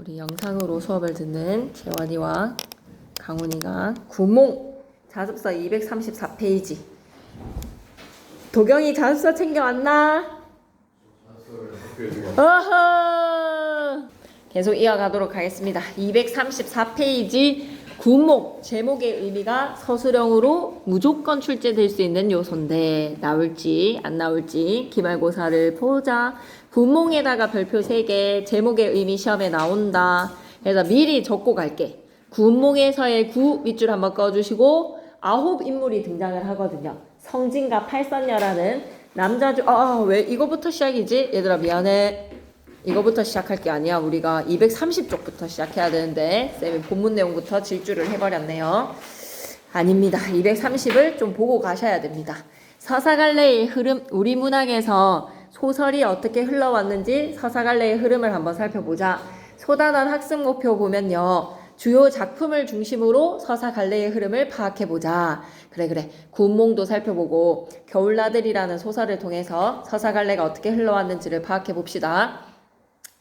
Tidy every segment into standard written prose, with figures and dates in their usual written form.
우리 영상으로 수업을 듣는 재원이와 강훈이가 구몽 자습서 234페이지. 도경이 자습서 챙겨왔나? 어허! 계속 이어가도록 하겠습니다. 234페이지 구몽 제목의 의미가 서술형으로 무조건 출제될 수 있는 요소인데 나올지 안 나올지 기말고사를 보자. 구몽에다가 별표 3개, 제목의 의미 시험에 나온다. 그래서 미리 적고 갈게. 구몽에서의 구 밑줄 한번 꺼주시고 9인물이 등장을 하거든요. 성진과 팔선녀라는 남자주 왜 이거부터 시작이지? 얘들아 미안해. 이거부터 시작할 게 아니야. 우리가 230쪽부터 시작해야 되는데 쌤이 본문 내용부터 질주를 해버렸네요. 아닙니다. 230을 좀 보고 가셔야 됩니다. 서사갈래의 흐름, 우리 문학에서 소설이 어떻게 흘러왔는지 서사갈래의 흐름을 한번 살펴보자. 소단원 학습 목표 보면요. 주요 작품을 중심으로 서사갈래의 흐름을 파악해보자. 그래. 구몽도 살펴보고 겨울나들이라는 소설을 통해서 서사갈래가 어떻게 흘러왔는지를 파악해봅시다.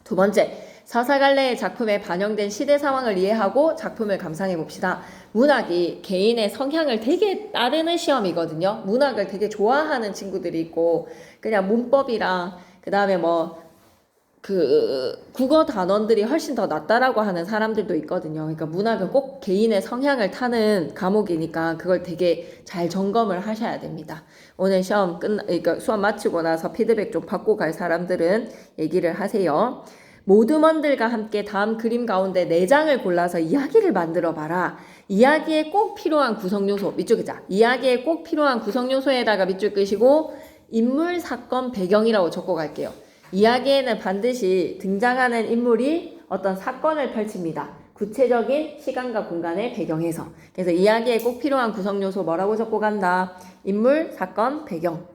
두 번째, 서사갈래의 작품에 반영된 시대 상황을 이해하고 작품을 감상해봅시다. 문학이 개인의 성향을 되게 따르는 시험이거든요. 문학을 되게 좋아하는 친구들이 있고 그냥 문법이랑 그 다음에 국어 단원들이 훨씬 더 낫다라고 하는 사람들도 있거든요. 그러니까 문학은 꼭 개인의 성향을 타는 과목이니까 그걸 되게 잘 점검을 하셔야 됩니다. 오늘 그러니까 수업 마치고 나서 피드백 좀 받고 갈 사람들은 얘기를 하세요. 모두먼들과 함께 다음 그림 가운데 4장을 골라서 이야기를 만들어 봐라. 이야기에 꼭 필요한 구성요소, 밑줄 끄자. 이야기에 꼭 필요한 구성요소에다가 밑줄 끄시고 인물, 사건, 배경이라고 적고 갈게요. 이야기에는 반드시 등장하는 인물이 어떤 사건을 펼칩니다. 구체적인 시간과 공간의 배경에서. 그래서 이야기에 꼭 필요한 구성요소 뭐라고 적고 간다? 인물, 사건, 배경.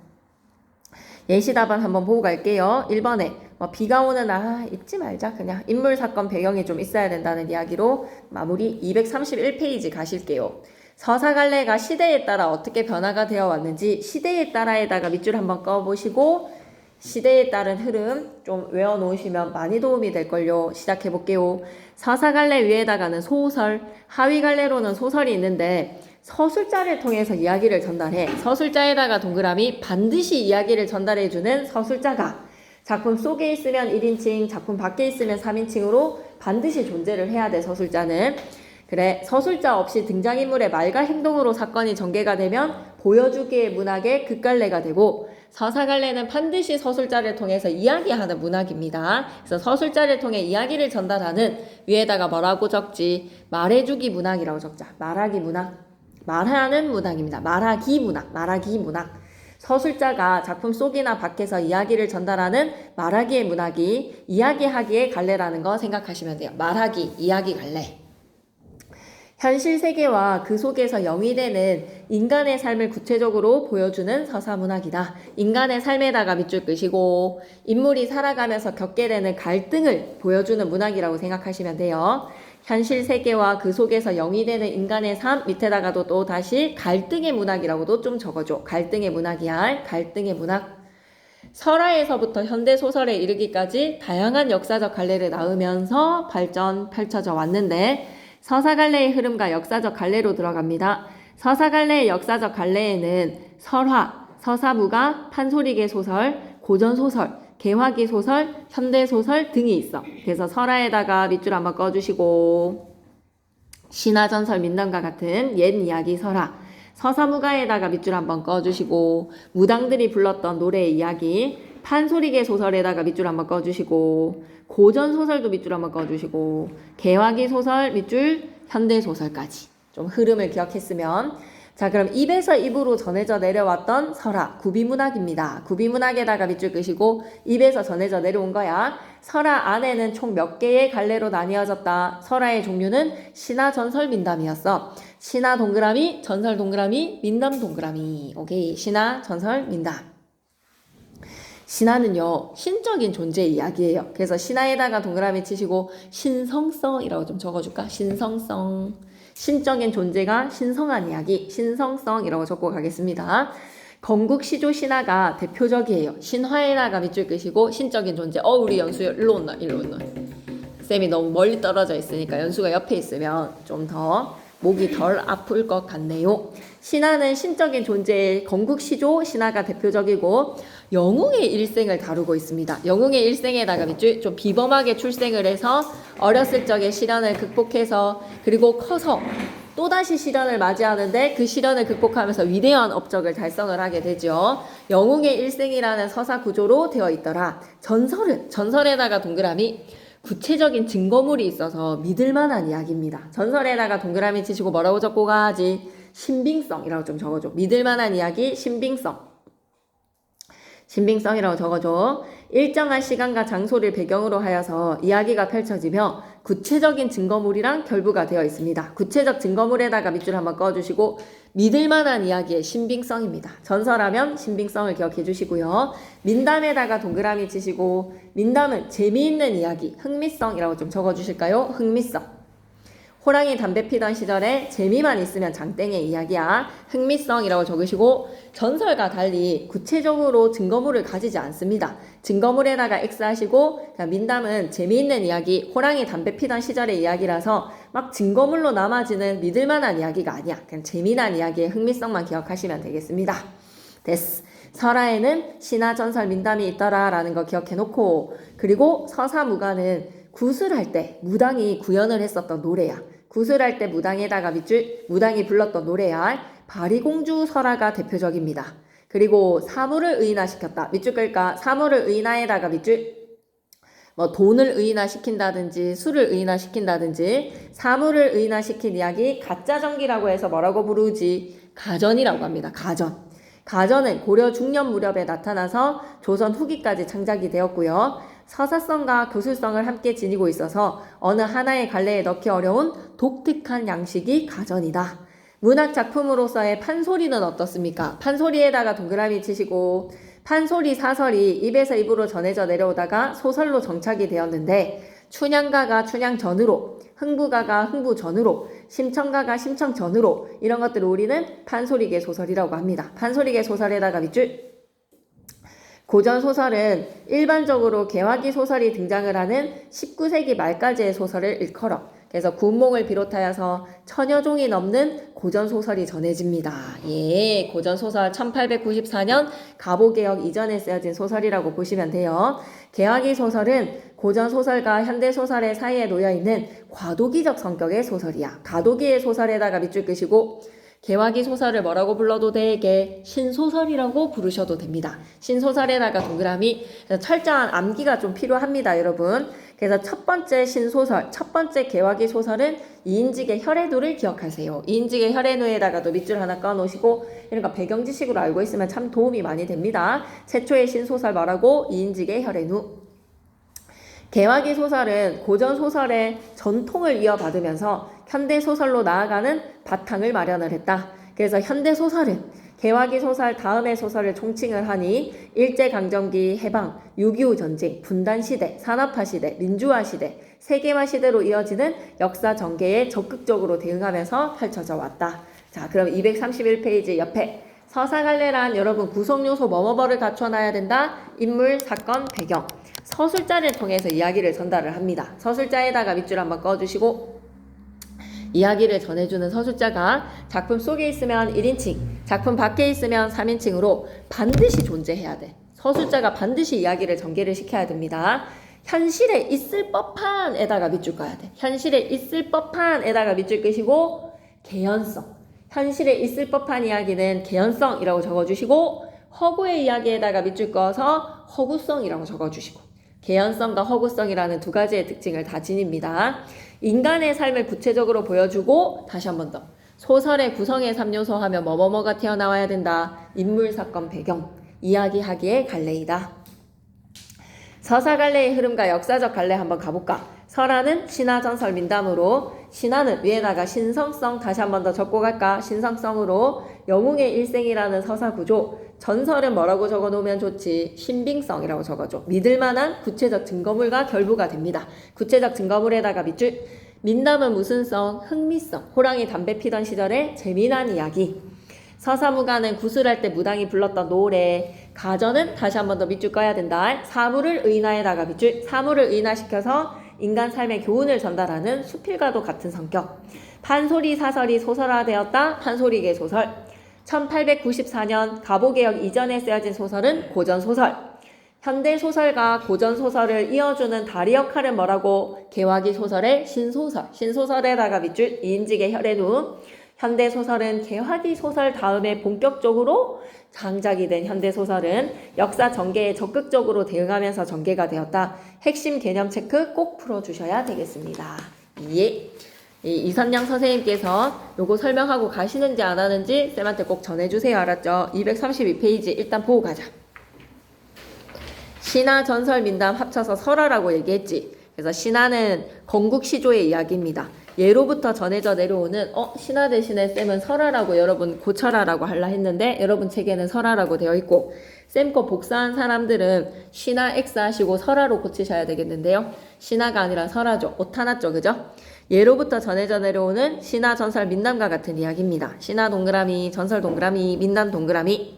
예시 답안 한번 보고 갈게요. 1번에 비가 오는 읽지 말자. 그냥 인물, 사건, 배경이 좀 있어야 된다는 이야기로 마무리. 231페이지 가실게요. 서사갈래가 시대에 따라 어떻게 변화가 되어 왔는지 시대에 따라에다가 밑줄 한번 꺼보시고 시대에 따른 흐름 좀 외워놓으시면 많이 도움이 될걸요. 시작해볼게요. 서사갈래 위에다가는 소설, 하위갈래로는 소설이 있는데 서술자를 통해서 이야기를 전달해. 서술자에다가 동그라미 반드시 이야기를 전달해주는 서술자가 작품 속에 있으면 1인칭, 작품 밖에 있으면 3인칭으로 반드시 존재를 해야 돼. 서술자는. 그래, 서술자 없이 등장인물의 말과 행동으로 사건이 전개가 되면 보여주기의 문학의 극갈래가 되고 서사갈래는 반드시 서술자를 통해서 이야기하는 문학입니다. 그래서 서술자를 통해 이야기를 전달하는 위에다가 뭐라고 적지? 말해주기 문학이라고 적자. 말하기 문학. 말하는 문학입니다. 말하기 문학. 서술자가 작품 속이나 밖에서 이야기를 전달하는 말하기의 문학이 이야기하기의 갈래라는 거 생각하시면 돼요. 말하기, 이야기 갈래. 현실 세계와 그 속에서 영위되는 인간의 삶을 구체적으로 보여주는 서사문학이다. 인간의 삶에다가 밑줄 끄시고 인물이 살아가면서 겪게 되는 갈등을 보여주는 문학이라고 생각하시면 돼요. 현실 세계와 그 속에서 영위되는 인간의 삶 밑에다가도 또 다시 갈등의 문학이라고도 좀 적어줘. 갈등의 문학이야. 갈등의 문학. 설화에서부터 현대소설에 이르기까지 다양한 역사적 갈래를 낳으면서 펼쳐져 왔는데 서사갈래의 흐름과 역사적 갈래로 들어갑니다. 서사갈래의 역사적 갈래에는 설화, 서사무가, 판소리계 소설, 고전소설, 개화기 소설, 현대소설 등이 있어. 그래서 설화에다가 밑줄 한번 꺼주시고 신화전설 민담과 같은 옛 이야기 설화, 서사무가에다가 밑줄 한번 꺼주시고 무당들이 불렀던 노래의 이야기, 판소리계 소설에다가 밑줄 한번 꺼주시고 고전소설도 밑줄 한번 꺼주시고 개화기 소설 밑줄 현대소설까지 좀 흐름을 기억했으면 자 그럼 입에서 입으로 전해져 내려왔던 설화 구비문학입니다. 구비문학에다가 밑줄 끄시고 입에서 전해져 내려온 거야. 설화 안에는 총 몇 개의 갈래로 나뉘어졌다. 설화의 종류는 신화, 전설, 민담이었어. 신화 동그라미, 전설 동그라미, 민담 동그라미. 오케이. 신화, 전설, 민담. 신화는요 신적인 존재 이야기예요. 그래서 신화에다가 동그라미 치시고 신성성이라고 좀 적어줄까? 신성성. 신적인 존재가 신성한 이야기, 신성성이라고 적고 가겠습니다. 건국 시조 신화가 대표적이에요. 신화에다가 밑줄 끄시고 신적인 존재. 우리 연수요 일로 온나. 쌤이 너무 멀리 떨어져 있으니까 연수가 옆에 있으면 좀 더 목이 덜 아플 것 같네요. 신하는 신적인 존재의 건국시조 신하가 대표적이고 영웅의 일생을 다루고 있습니다. 영웅의 일생에다가 밑줄 좀 비범하게 출생을 해서 어렸을 적에 시련을 극복해서 그리고 커서 또다시 시련을 맞이하는데 그 시련을 극복하면서 위대한 업적을 달성을 하게 되죠. 영웅의 일생이라는 서사 구조로 되어 있더라. 전설에다가 동그라미 구체적인 증거물이 있어서 믿을 만한 이야기입니다. 전설에다가 동그라미 치시고 뭐라고 적고 가지? 신빙성이라고 좀 적어줘. 믿을 만한 이야기, 신빙성이라고 적어줘. 일정한 시간과 장소를 배경으로 하여서 이야기가 펼쳐지며 구체적인 증거물이랑 결부가 되어 있습니다. 구체적 증거물에다가 밑줄 한번 꺼주시고 믿을 만한 이야기의 신빙성입니다. 전설하면 신빙성을 기억해 주시고요. 민담에다가 동그라미 치시고 민담은 재미있는 이야기, 흥미성이라고 좀 적어주실까요? 흥미성. 호랑이 담배 피던 시절에 재미만 있으면 장땡의 이야기야. 흥미성이라고 적으시고 전설과 달리 구체적으로 증거물을 가지지 않습니다. 증거물에다가 X 하시고 민담은 재미있는 이야기, 호랑이 담배 피던 시절의 이야기라서 막 증거물로 남아지는 믿을만한 이야기가 아니야. 그냥 재미난 이야기의 흥미성만 기억하시면 되겠습니다. 됐어. 설화에는 신화 전설 민담이 있더라 라는 거 기억해 놓고 그리고 서사무가는 구술할 때 무당이 구연을 했었던 노래야. 구술할 때 무당에다가 밑줄 무당이 불렀던 노래야. 바리공주 설화가 대표적입니다. 그리고 사물을 의인화시켰다. 밑줄 끌까? 사물을 의인화에다가 밑줄 뭐 돈을 의인화시킨다든지 술을 의인화시킨다든지 사물을 의인화시킨 이야기 가짜전기라고 해서 뭐라고 부르지? 가전이라고 합니다. 가전은 고려 중년 무렵에 나타나서 조선 후기까지 창작이 되었고요. 서사성과 교술성을 함께 지니고 있어서 어느 하나의 갈래에 넣기 어려운 독특한 양식이 가전이다. 문학작품으로서의 판소리는 어떻습니까? 판소리에다가 동그라미 치시고 판소리 사설이 입에서 입으로 전해져 내려오다가 소설로 정착이 되었는데 춘향가가 춘향전으로 흥부가가 흥부전으로 심청가가 심청전으로 이런 것들을 우리는 판소리계 소설이라고 합니다. 판소리계 소설에다가 밑줄 고전소설은 일반적으로 개화기 소설이 등장을 하는 19세기 말까지의 소설을 일컬어 그래서 군몽을 비롯하여서 천여 종이 넘는 고전소설이 전해집니다. 예, 고전소설 1894년 가보개혁 이전에 쓰여진 소설이라고 보시면 돼요. 개화기 소설은 고전소설과 현대소설의 사이에 놓여있는 과도기적 성격의 소설이야. 과도기의 소설에다가 밑줄 끄시고 개화기 소설을 뭐라고 불러도 되게 신소설이라고 부르셔도 됩니다. 신소설에다가 동그라미 철저한 암기가 좀 필요합니다, 여러분. 그래서 첫 번째 신소설, 첫 번째 개화기 소설은 이인직의 혈해누를 기억하세요. 이인직의 혈해누에다가도 밑줄 하나 꺼놓으시고 이런 거 배경 지식으로 알고 있으면 참 도움이 많이 됩니다. 최초의 신소설 뭐라고? 이인직의 혈해누. 개화기 소설은 고전 소설의 전통을 이어받으면서 현대 소설로 나아가는 바탕을 마련을 했다. 그래서 현대 소설은 개화기 소설 다음의 소설을 총칭을 하니 일제강점기 해방, 6.25 전쟁, 분단시대, 산업화시대, 민주화시대, 세계화시대로 이어지는 역사 전개에 적극적으로 대응하면서 펼쳐져 왔다. 자, 그럼 231페이지 옆에 서사갈래란 여러분 구성요소 뭐뭐뭐를 갖춰놔야 된다. 인물, 사건, 배경. 서술자를 통해서 이야기를 전달을 합니다. 서술자에다가 밑줄 한번 꺼주시고 이야기를 전해주는 서술자가 작품 속에 있으면 1인칭, 작품 밖에 있으면 3인칭으로 반드시 존재해야 돼. 서술자가 반드시 이야기를 전개를 시켜야 됩니다. 현실에 있을 법한에다가 밑줄 꺼야 돼. 현실에 있을 법한에다가 밑줄 끄시고 개연성. 현실에 있을 법한 이야기는 개연성이라고 적어주시고 허구의 이야기에다가 밑줄 꺼서 허구성이라고 적어주시고 개연성과 허구성이라는 두 가지의 특징을 다 지닙니다. 인간의 삶을 구체적으로 보여주고 다시 한 번 더 소설의 구성의 3요소 하면 뭐뭐뭐가 튀어나와야 된다. 인물, 사건, 배경 이야기하기의 갈래이다. 서사 갈래의 흐름과 역사적 갈래 한번 가볼까? 설화는 신화 전설 민담으로 신화는 위에다가 신성성 다시 한 번 더 적고 갈까? 신성성으로 영웅의 일생이라는 서사 구조 전설은 뭐라고 적어놓으면 좋지? 신빙성이라고 적어줘. 믿을만한 구체적 증거물과 결부가 됩니다. 구체적 증거물에다가 밑줄 민담은 무슨 성? 흥미성. 호랑이 담배 피던 시절의 재미난 이야기. 서사무가는 구술할 때 무당이 불렀던 노래. 가전은 다시 한 번 더 밑줄 꺼야 된다. 사물을 의인화에다가 밑줄. 사물을 의인화시켜서 인간 삶의 교훈을 전달하는 수필과도 같은 성격. 판소리 사설이 소설화되었다. 판소리계 소설. 1894년 가보개혁 이전에 쓰여진 소설은 고전소설. 현대소설과 고전소설을 이어주는 다리 역할은 뭐라고? 개화기 소설의 신소설. 신소설에다가 밑줄 이인직의 혈의누. 현대소설은 개화기 소설 다음에 본격적으로 장작이 된 현대소설은 역사 전개에 적극적으로 대응하면서 전개가 되었다. 핵심 개념 체크 꼭 풀어주셔야 되겠습니다. 예. 이선영 선생님께서 요거 설명하고 가시는지 안 하는지 쌤한테 꼭 전해주세요. 알았죠? 232페이지 일단 보고 가자. 신화, 전설, 민담 합쳐서 설화라고 얘기했지. 그래서 신화는 건국시조의 이야기입니다. 예로부터 전해져 내려오는 신화 대신에 쌤은 설화라고 여러분 고쳐라라고 하려 했는데 여러분 책에는 설화라고 되어 있고 쌤 거 복사한 사람들은 신화 X 하시고 설화로 고치셔야 되겠는데요. 신화가 아니라 설화죠. 오타났죠. 그죠? 예로부터 전해져 내려오는 신화, 전설, 민담과 같은 이야기입니다. 신화 동그라미, 전설 동그라미, 민담 동그라미.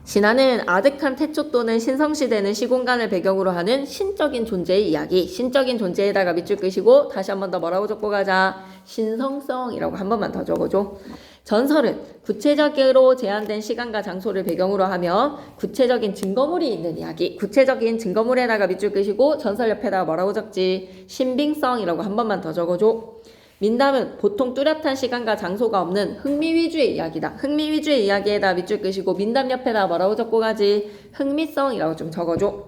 신화는 아득한 태초 또는 신성시대는 시공간을 배경으로 하는 신적인 존재의 이야기. 신적인 존재에다가 밑줄 끄시고 다시 한 번 더 뭐라고 적고 가자. 신성성이라고 한 번만 더 적어줘. 전설은 구체적으로 제한된 시간과 장소를 배경으로 하며 구체적인 증거물이 있는 이야기. 구체적인 증거물에다가 밑줄 끄시고 전설 옆에다가 뭐라고 적지? 신빙성이라고 한 번만 더 적어줘. 민담은 보통 뚜렷한 시간과 장소가 없는 흥미 위주의 이야기다. 흥미 위주의 이야기에다 밑줄 끄시고 민담 옆에다 뭐라고 적고 가지? 흥미성이라고 좀 적어줘.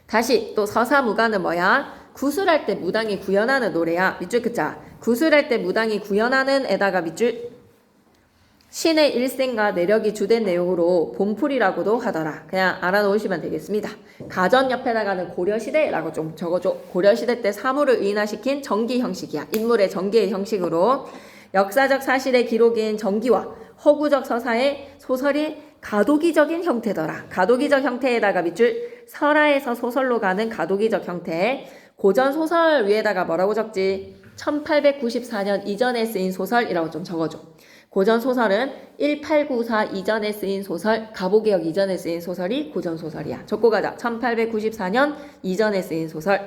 다시 또 서사무가는 뭐야? 구술할 때 무당이 구현하는 노래야. 밑줄 끄자. 구술할 때 무당이 구현하는 에다가 밑줄 신의 일생과 내력이 주된 내용으로 본풀이라고도 하더라. 그냥 알아놓으시면 되겠습니다. 가전 옆에다가는 고려시대라고 좀 적어줘. 고려시대 때 사물을 의인화시킨 전기 형식이야. 인물의 전기의 형식으로 역사적 사실의 기록인 전기와 허구적 서사의 소설이 가도기적인 형태더라. 가도기적 형태에다가 밑줄 설화에서 소설로 가는 가도기적 형태. 고전소설 위에다가 뭐라고 적지? 1894년 이전에 쓰인 소설이라고 좀 적어줘. 고전소설은 1894 이전에 쓰인 소설, 가보개혁 이전에 쓰인 소설이 고전소설이야. 적고 가자. 1894년 이전에 쓰인 소설.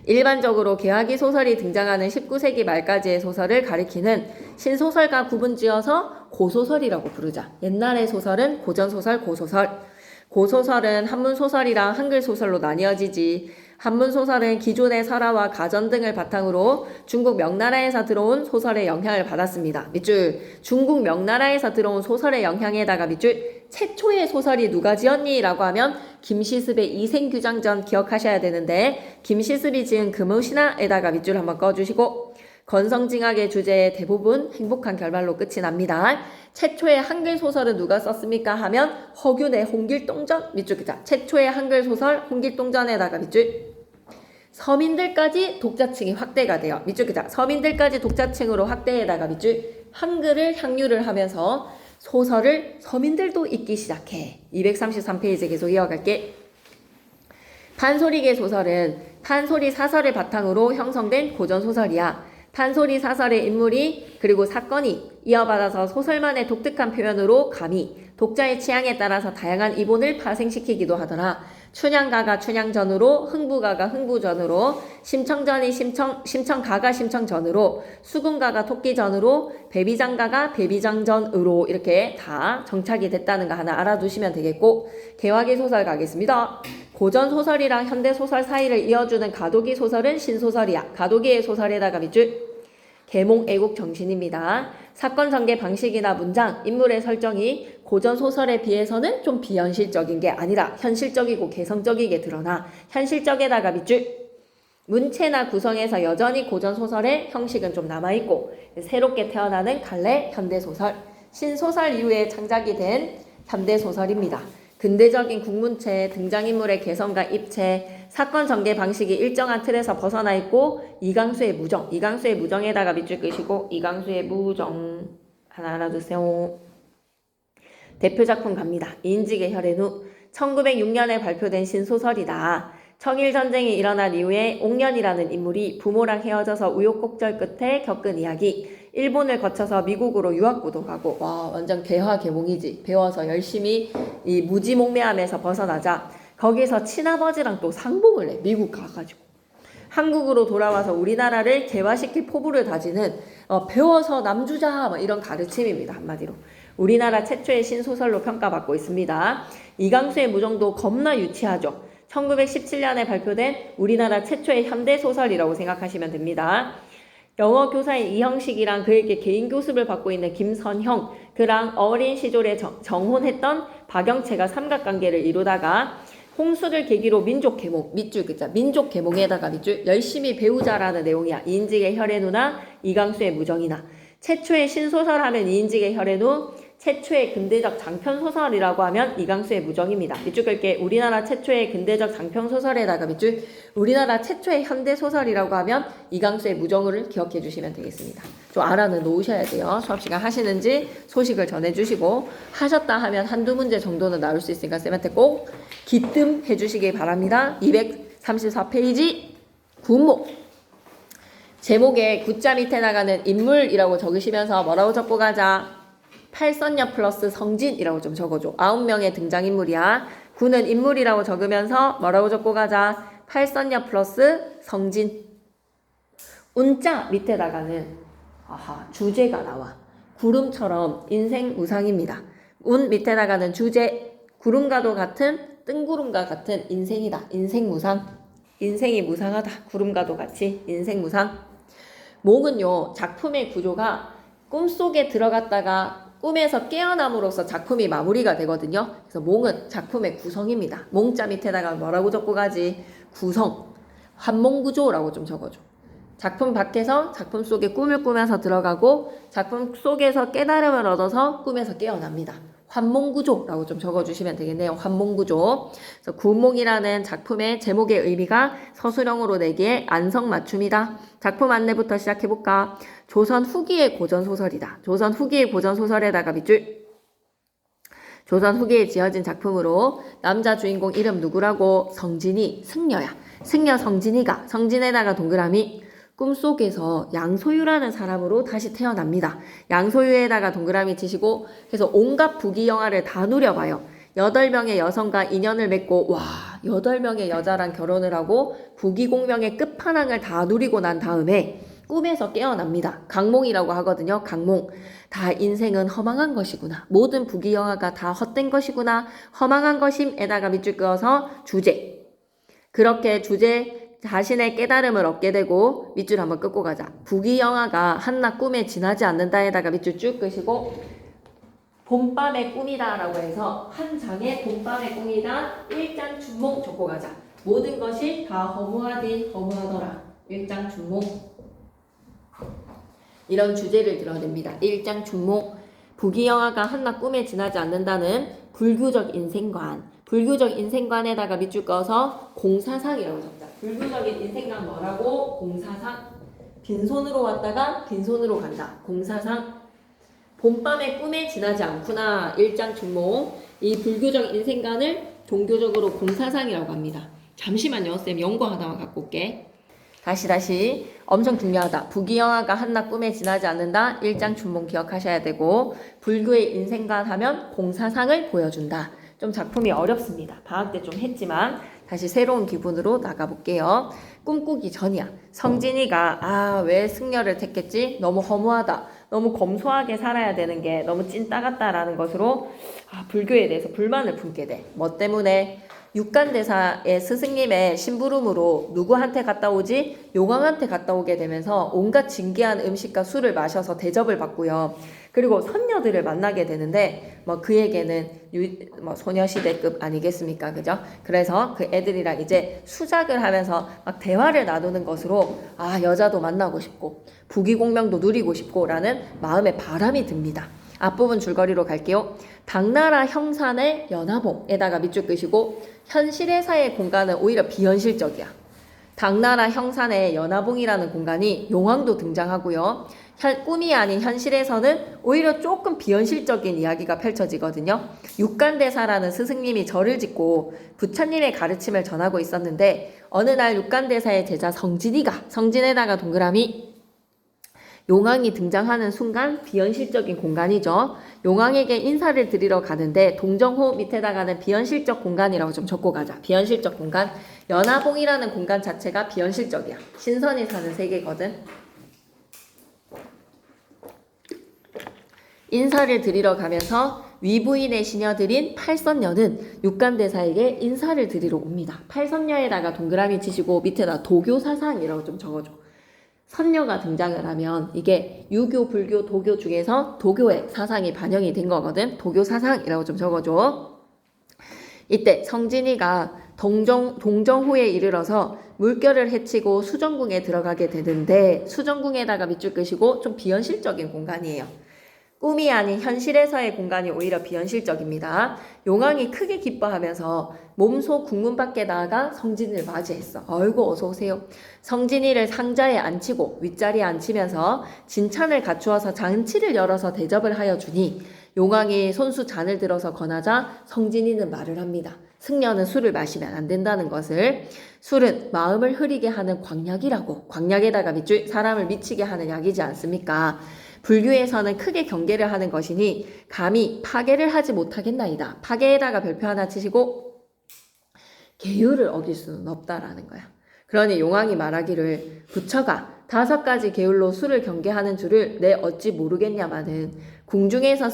일반적으로 개화기 소설이 등장하는 19세기 말까지의 소설을 가리키는 신소설과 구분지어서 고소설이라고 부르자. 옛날의 소설은 고전소설, 고소설. 고소설은 한문소설이랑 한글소설로 나뉘어지지. 한문소설은 기존의 설화와 가전 등을 바탕으로 중국 명나라에서 들어온 소설의 영향을 받았습니다. 밑줄 중국 명나라에서 들어온 소설의 영향에다가 밑줄 최초의 소설이 누가 지었니? 라고 하면 김시습의 이생규장전 기억하셔야 되는데 김시습이 지은 금우신화에다가 밑줄 한번 꺼주시고 건성징악의 주제에 대부분 행복한 결말로 끝이 납니다. 최초의 한글 소설은 누가 썼습니까? 하면 허균의 홍길동전 밑줄 끄자. 최초의 한글 소설 홍길동전에다가 밑줄 서민들까지 독자층이 확대가 돼요. 밑줄 끄자. 서민들까지 독자층으로 확대에다가 밑줄 한글을 향유를 하면서 소설을 서민들도 읽기 시작해. 233페이지 계속 이어갈게. 판소리계 소설은 판소리 사설을 바탕으로 형성된 고전소설이야. 판소리 사설의 인물이 그리고 사건이 이어받아서 소설만의 독특한 표현으로 감히 독자의 취향에 따라서 다양한 이본을 파생시키기도 하더라. 춘향가가 춘향전으로, 흥부가가 흥부전으로, 심청전이 심청가가 심청전으로, 수군가가 토끼전으로, 배비장가가 배비장전으로 이렇게 다 정착이 됐다는 거 하나 알아두시면 되겠고 개화기 소설 가겠습니다. 고전소설이랑 현대소설 사이를 이어주는 가도기 소설은 신소설이야. 가도기의 소설에다가 밑줄 계몽 애국 정신입니다. 사건 전개 방식이나 문장, 인물의 설정이 고전소설에 비해서는 좀 비현실적인 게 아니라 현실적이고 개성적이게 드러나 현실적에다가 밑줄 문체나 구성에서 여전히 고전소설의 형식은 좀 남아있고 새롭게 태어나는 갈래 현대소설, 신소설 이후에 창작이 된 현대소설입니다. 근대적인 국문체, 등장인물의 개성과 입체, 사건 전개 방식이 일정한 틀에서 벗어나 있고 이강수의 무정, 이강수의 무정에다가 밑줄 끄시고 이강수의 무정 하나 알아두세요. 대표작품 갑니다. 이인직의 혈의누 1906년에 발표된 신소설이다. 청일전쟁이 일어난 이후에 옥년이라는 인물이 부모랑 헤어져서 우여곡절 끝에 겪은 이야기. 일본을 거쳐서 미국으로 유학구도 가고 와 완전 개화개몽이지. 배워서 열심히 이 무지몽매함에서 벗어나자 거기서 친아버지랑 또 상봉을 해. 미국 가가지고. 한국으로 돌아와서 우리나라를 개화시킬 포부를 다지는 배워서 남주자 뭐 이런 가르침입니다. 한마디로. 우리나라 최초의 신소설로 평가받고 있습니다. 이강수의 무정도 겁나 유치하죠. 1917년에 발표된 우리나라 최초의 현대소설이라고 생각하시면 됩니다. 영어 교사인 이형식이랑 그에게 개인 교습을 받고 있는 김선형, 그랑 어린 시절에 정혼했던 박영채가 삼각관계를 이루다가 홍수를 계기로 민족 계몽, 밑줄 그자 민족 계몽에다가 밑줄 열심히 배우자라는 내용이야. 이인직의 혈의 누나, 이강수의 무정이나. 최초의 신소설 하면 이인직의 혈의 누, 최초의 근대적 장편소설이라고 하면 이강수의 무정입니다. 밑줄 끌게. 우리나라 최초의 근대적 장편소설에다가 밑줄 우리나라 최초의 현대소설이라고 하면 이강수의 무정을 기억해 주시면 되겠습니다. 좀 알아는 놓으셔야 돼요. 수업시간 하시는지 소식을 전해주시고 하셨다 하면 한두 문제 정도는 나올 수 있으니까 쌤한테 꼭 기뜸해 주시기 바랍니다. 234페이지 군목 제목에 구자 밑에 나가는 인물이라고 적으시면서 뭐라고 적고 가자. 팔선녀 플러스 성진이라고 좀 적어줘. 9명의 등장인물이야. 구는 인물이라고 적으면서 뭐라고 적고 가자. 팔선녀 플러스 성진. 운자 밑에다가는 주제가 나와. 구름처럼 인생 무상입니다. 운 밑에다가는 주제. 구름과도 같은 뜬구름과 같은 인생이다. 인생 무상. 인생이 무상하다. 구름과도 같이 인생 무상. 목은요. 작품의 구조가 꿈속에 들어갔다가 꿈에서 깨어남으로써 작품이 마무리가 되거든요. 그래서 몽은 작품의 구성입니다. 몽자 밑에다가 뭐라고 적고 가지? 구성. 환몽구조라고 좀 적어줘. 작품 밖에서 작품 속에 꿈을 꾸면서 들어가고 작품 속에서 깨달음을 얻어서 꿈에서 깨어납니다. 환몽구조라고 좀 적어주시면 되겠네요. 환몽구조. 그래서 구몽이라는 작품의 제목의 의미가 서술형으로 내기에 안성맞춤이다. 작품 안내부터 시작해볼까? 조선 후기의 고전소설이다. 조선 후기의 고전소설에다가 밑줄. 조선 후기에 지어진 작품으로 남자 주인공 이름 누구라고? 성진이, 승려야. 승려 성진이가 성진에다가 동그라미. 꿈속에서 양소유라는 사람으로 다시 태어납니다. 양소유에다가 동그라미 치시고 그래서 온갖 부귀영화를 다 누려봐요. 8명의 여성과 인연을 맺고 8명의 여자랑 결혼을 하고 부귀공명의 끝판왕을 다 누리고 난 다음에 꿈에서 깨어납니다. 강몽이라고 하거든요. 강몽. 다 인생은 허망한 것이구나. 모든 부귀영화가 다 헛된 것이구나. 허망한 것임에다가 밑줄 그어서 주제. 그렇게 주제 자신의 깨달음을 얻게 되고 밑줄 한번 끄고 가자. 부귀영화가 한낱 꿈에 지나지 않는다에다가 밑줄 쭉 끄시고 봄밤의 꿈이다 라고 해서 한 장의 봄밤의 꿈이다 일장춘몽 적고 가자. 모든 것이 다 허무하디 허무하더라. 일장춘몽. 이런 주제를 드러냅니다. 일장춘몽. 부귀영화가 한낱 꿈에 지나지 않는다는 불교적 인생관. 불교적 인생관에다가 밑줄 꺼서 공사상이라고 적자. 불교적인 인생관 뭐라고? 공사상. 빈손으로 왔다가 빈손으로 간다. 공사상. 봄밤의 꿈에 지나지 않구나. 일장춘몽. 이 불교적 인생관을 종교적으로 공사상이라고 합니다. 잠시만요. 쌤 연구 하나만 갖고 올게. 다시 엄청 중요하다. 부귀영화가 한낱 꿈에 지나지 않는다. 일장춘몽 기억하셔야 되고 불교의 인생관 하면 공사상을 보여준다. 좀 작품이 어렵습니다. 방학 때 좀 했지만 다시 새로운 기분으로 나가볼게요. 꿈꾸기 전이야. 성진이가 왜 승려를 택했지? 너무 허무하다. 너무 검소하게 살아야 되는 게 너무 찐따 같다라는 것으로 불교에 대해서 불만을 품게 돼. 뭐 때문에? 육간대사의 스승님의 심부름으로 누구한테 갔다 오지? 용왕한테 갔다 오게 되면서 온갖 진귀한 음식과 술을 마셔서 대접을 받고요. 그리고 선녀들을 만나게 되는데 그에게는 소녀시대급 아니겠습니까? 그죠? 그래서 그 애들이랑 이제 수작을 하면서 막 대화를 나누는 것으로 여자도 만나고 싶고 부귀공명도 누리고 싶고 라는 마음의 바람이 듭니다. 앞부분 줄거리로 갈게요. 당나라 형산의 연화봉에다가 밑줄 끄시고 현실에서의 공간은 오히려 비현실적이야. 당나라 형산의 연화봉이라는 공간이 용왕도 등장하고요. 꿈이 아닌 현실에서는 오히려 조금 비현실적인 이야기가 펼쳐지거든요. 육간대사라는 스승님이 절을 짓고 부처님의 가르침을 전하고 있었는데 어느 날 육간대사의 제자 성진이가 성진에다가 동그라미 용왕이 등장하는 순간 비현실적인 공간이죠. 용왕에게 인사를 드리러 가는데 동정호 밑에다가는 비현실적 공간이라고 좀 적고 가자. 비현실적 공간. 연화봉이라는 공간 자체가 비현실적이야. 신선이 사는 세계거든. 인사를 드리러 가면서 위부인의 시녀들인 팔선녀는 육간대사에게 인사를 드리러 옵니다. 팔선녀에다가 동그라미 치시고 밑에다 도교사상이라고 좀 적어줘. 선녀가 등장을 하면 이게 유교, 불교, 도교 중에서 도교의 사상이 반영이 된 거거든. 도교사상이라고 좀 적어줘. 이때 성진이가 동정호에 이르러서 물결을 헤치고 수정궁에 들어가게 되는데 수정궁에다가 밑줄 끄시고 좀 비현실적인 공간이에요. 꿈이 아닌 현실에서의 공간이 오히려 비현실적입니다. 용왕이 크게 기뻐하면서 몸소 궁문 밖에 나아가 성진이를 맞이했어. 어이구 어서 오세요. 성진이를 상자에 앉히고 윗자리에 앉히면서 진찬을 갖추어서 잔치를 열어서 대접을 하여 주니 용왕이 손수 잔을 들어서 권하자 성진이는 말을 합니다. 승려는 술을 마시면 안 된다는 것을. 술은 마음을 흐리게 하는 광약이라고. 광약에다가 밑줄 사람을 미치게 하는 약이지 않습니까? 불교에서는 크게 경계를 하는 것이니 감히 파괴를 하지 못하겠나이다. 파괴에다가 별표 하나 치시고 계율을 어길 수는 없다라는 거야. 그러니 용왕이 말하기를 부처가 5가지 계율로 술을 경계하는 줄을 내 어찌 모르겠냐마는 궁중에서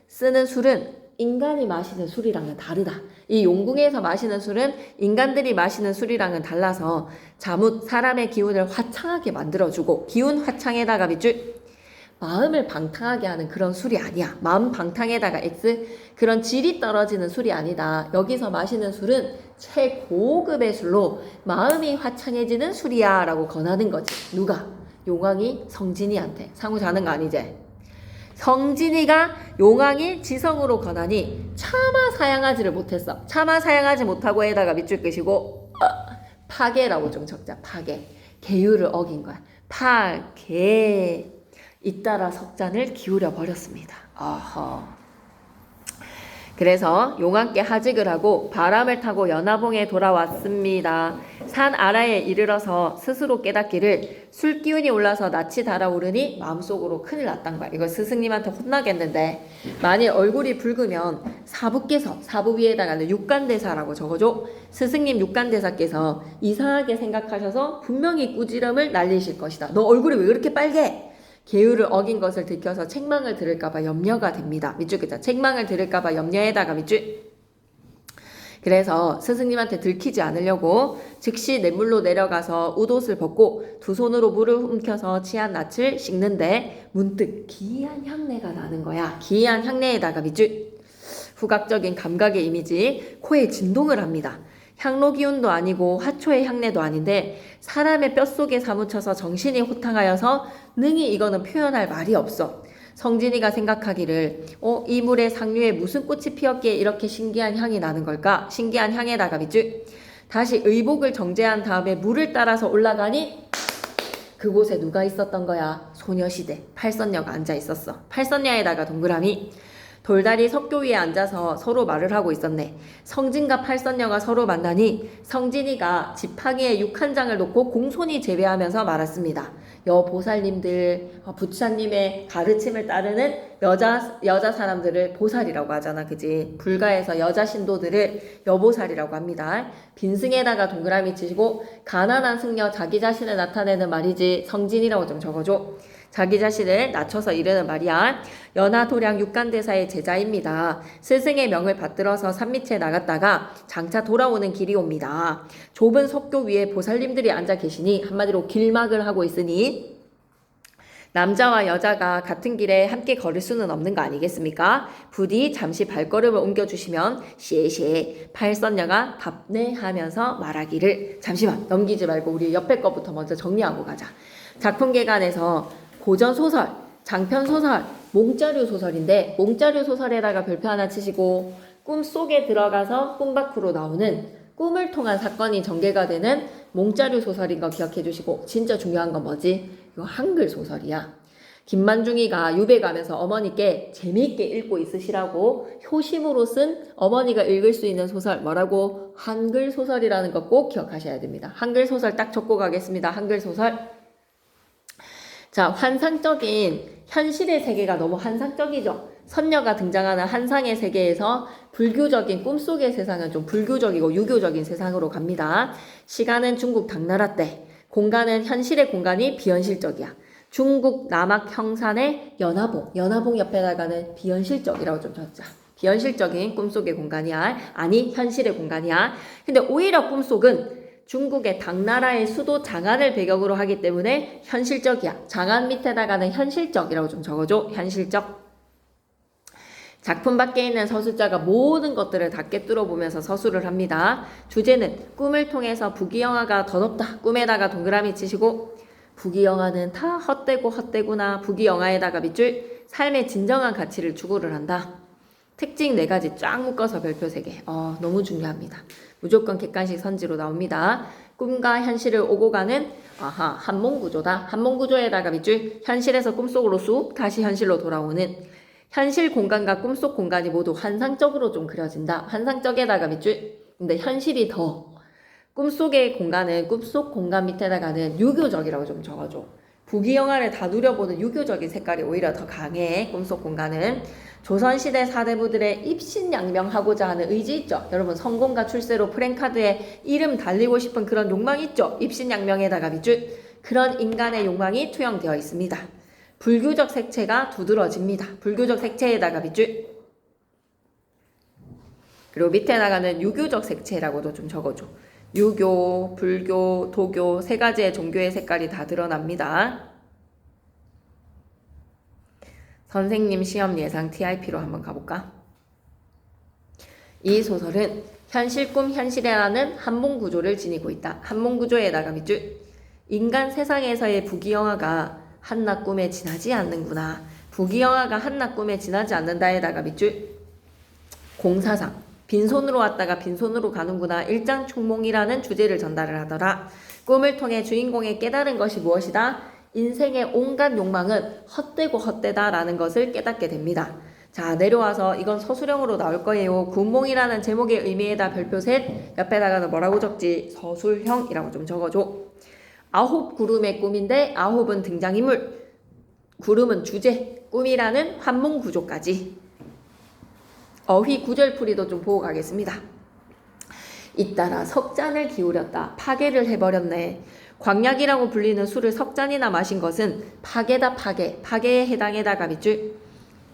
쓰는 술은 인간이 마시는 술이랑은 다르다. 이 용궁에서 마시는 술은 인간들이 마시는 술이랑은 달라서 자뭇 사람의 기운을 화창하게 만들어주고 기운 화창에다가 밑줄 마음을 방탕하게 하는 그런 술이 아니야. 마음 방탕에다가 X 그런 질이 떨어지는 술이 아니다. 여기서 마시는 술은 최고급의 술로 마음이 화창해지는 술이야 라고 권하는 거지. 누가? 용왕이 성진이한테. 상우 자는 거 아니지? 성진이가 용왕이 지성으로 권하니 차마 사양하지를 못했어. 차마 사양하지 못하고 에다가 밑줄 끄시고 파괴라고 좀 적자. 파괴. 계율을 어긴 거야. 파괴. 잇따라 석잔을 기울여 버렸습니다. 어허. 그래서 용왕께 하직을 하고 바람을 타고 연화봉에 돌아왔습니다. 산 아래에 이르러서 스스로 깨닫기를 술 기운이 올라서 낯이 달아오르니 마음속으로 큰일 났단 거야. 이거 스승님한테 혼나겠는데 만일 얼굴이 붉으면 사부께서 사부 위에다가는 육간대사라고 적어줘. 스승님 육간대사께서 이상하게 생각하셔서 분명히 꾸지람을 날리실 것이다. 너 얼굴이 왜 그렇게 빨개? 계율을 어긴 것을 들켜서 책망을 들을까봐 염려가 됩니다. 밑줄 끄자. 책망을 들을까봐 염려에다가 밑줄. 그래서 스승님한테 들키지 않으려고 즉시 냇물로 내려가서 웃옷을 벗고 두 손으로 물을 훔켜서 취한 낯을 씻는데 문득 기이한 향내가 나는 거야. 기이한 향내에다가 밑줄. 후각적인 감각의 이미지. 코에 진동을 합니다. 향로 기운도 아니고 화초의 향내도 아닌데 사람의 뼛속에 사무쳐서 정신이 호탕하여서 능히 이거는 표현할 말이 없어. 성진이가 생각하기를 이 물에 상류에 무슨 꽃이 피었기에 이렇게 신기한 향이 나는 걸까? 신기한 향에다가 밑줄. 다시 의복을 정제한 다음에 물을 따라서 올라가니 그곳에 누가 있었던 거야? 소녀시대 팔선녀가 앉아 있었어. 팔선녀에다가 동그라미. 돌다리 석교 위에 앉아서 서로 말을 하고 있었네. 성진과 팔선녀가 서로 만나니 성진이가 지팡이에 6한 장을 놓고 공손히 제배하면서 말했습니다. 여보살님들, 부처님의 가르침을 따르는 여자 사람들을 보살이라고 하잖아. 그지? 불가에서 여자 신도들을 여보살이라고 합니다. 빈승에다가 동그라미 치시고 가난한 승려 자기 자신을 나타내는 말이지 성진이라고 좀 적어줘. 자기 자신을 낮춰서 이르는 말이야. 연화도량 육간대사의 제자입니다. 스승의 명을 받들어서 산밑에 나갔다가 장차 돌아오는 길이 옵니다. 좁은 석교 위에 보살님들이 앉아 계시니 한마디로 길막을 하고 있으니 남자와 여자가 같은 길에 함께 걸을 수는 없는 거 아니겠습니까? 부디 잠시 발걸음을 옮겨주시면 시에시에 팔선녀가 답례하면서 말하기를. 잠시만 넘기지 말고 우리 옆에 거부터 먼저 정리하고 가자. 작품 개관에서 고전소설, 장편소설, 몽자류 소설인데 몽자류 소설에다가 별표 하나 치시고 꿈속에 들어가서 꿈 밖으로 나오는 꿈을 통한 사건이 전개가 되는 몽자류 소설인 거 기억해 주시고 진짜 중요한 건 뭐지? 이거 한글 소설이야. 김만중이가 유배 가면서 어머니께 재미있게 읽고 있으시라고 효심으로 쓴 어머니가 읽을 수 있는 소설 뭐라고? 한글 소설이라는 거 꼭 기억하셔야 됩니다. 한글 소설 딱 적고 가겠습니다. 한글 소설. 자, 환상적인 현실의 세계가 너무 환상적이죠. 선녀가 등장하는 한상의 세계에서 불교적인 꿈속의 세상은 좀 불교적이고 유교적인 세상으로 갑니다. 시간은 중국 당나라 때, 공간은 현실의 공간이 비현실적이야. 중국 남악 형산의 연화봉 옆에다가는 비현실적이라고 좀 적자. 비현실적인 꿈속의 공간이야. 아니, 현실의 공간이야. 근데 오히려 꿈속은 중국의 당나라의 수도 장안을 배경으로 하기 때문에 현실적이야. 장안 밑에다가는 현실적이라고 좀 적어줘. 현실적. 작품 밖에 있는 서술자가 모든 것들을 다 꿰뚫어 보면서 서술을 합니다. 주제는 꿈을 통해서 부귀영화가 더덥다. 꿈에다가 동그라미 치시고 부귀영화는 다 헛되고 헛되구나. 부귀영화에다가 밑줄 삶의 진정한 가치를 추구를 한다. 특징 4가지 쫙 묶어서 별표 3개. 너무 중요합니다. 무조건 객관식 선지로 나옵니다. 꿈과 현실을 오고 가는 한몽구조다. 한몽구조에다가 밑줄 현실에서 꿈속으로 쑥 다시 현실로 돌아오는 현실 공간과 꿈속 공간이 모두 환상적으로 좀 그려진다. 환상적에다가 밑줄. 근데 현실이 더 꿈속의 공간은 꿈속 공간 밑에다가는 유교적이라고 좀 적어줘. 부귀영화를 다 누려보는 유교적인 색깔이 오히려 더 강해. 꿈속 공간은 조선시대 사대부들의 입신양명하고자 하는 의지 있죠. 여러분 성공과 출세로 프랭카드에 이름 달리고 싶은 그런 욕망 있죠. 입신양명에다가 밑줄. 그런 인간의 욕망이 투영되어 있습니다. 불교적 색채가 두드러집니다. 불교적 색채에다가 밑줄. 그리고 밑에 나가는 유교적 색채라고도 좀 적어줘. 유교, 불교, 도교 3가지의 종교의 색깔이 다 드러납니다. 선생님 시험 예상 TIP로 한번 가볼까? 이 소설은 현실 꿈 현실이라는 한몽구조를 지니고 있다. 한몽구조에다가 밑줄. 인간 세상에서의 부귀영화가 한낱 꿈에 지나지 않는구나. 부귀영화가 한낱 꿈에 지나지 않는다에다가 밑줄. 공사상. 빈손으로 왔다가 빈손으로 가는구나. 일장총몽이라는 주제를 전달을 하더라. 꿈을 통해 주인공의 깨달은 것이 무엇이다? 인생의 온갖 욕망은 헛되고 헛되다라는 것을 깨닫게 됩니다. 자, 내려와서 이건 서술형으로 나올 거예요. 군몽이라는 제목의 의미에다 별표 셋, 옆에다가 뭐라고 적지? 서술형이라고 좀 적어줘. 9 구름의 꿈인데 9은 등장인물, 구름은 주제, 꿈이라는 환몽 구조까지. 어휘 구절풀이도 좀 보고 가겠습니다. 잇따라 석잔을 기울였다. 파괴를 해버렸네. 광약이라고 불리는 술을 석잔이나 마신 것은 파괴다. 파괴에 해당에다가 밑줄.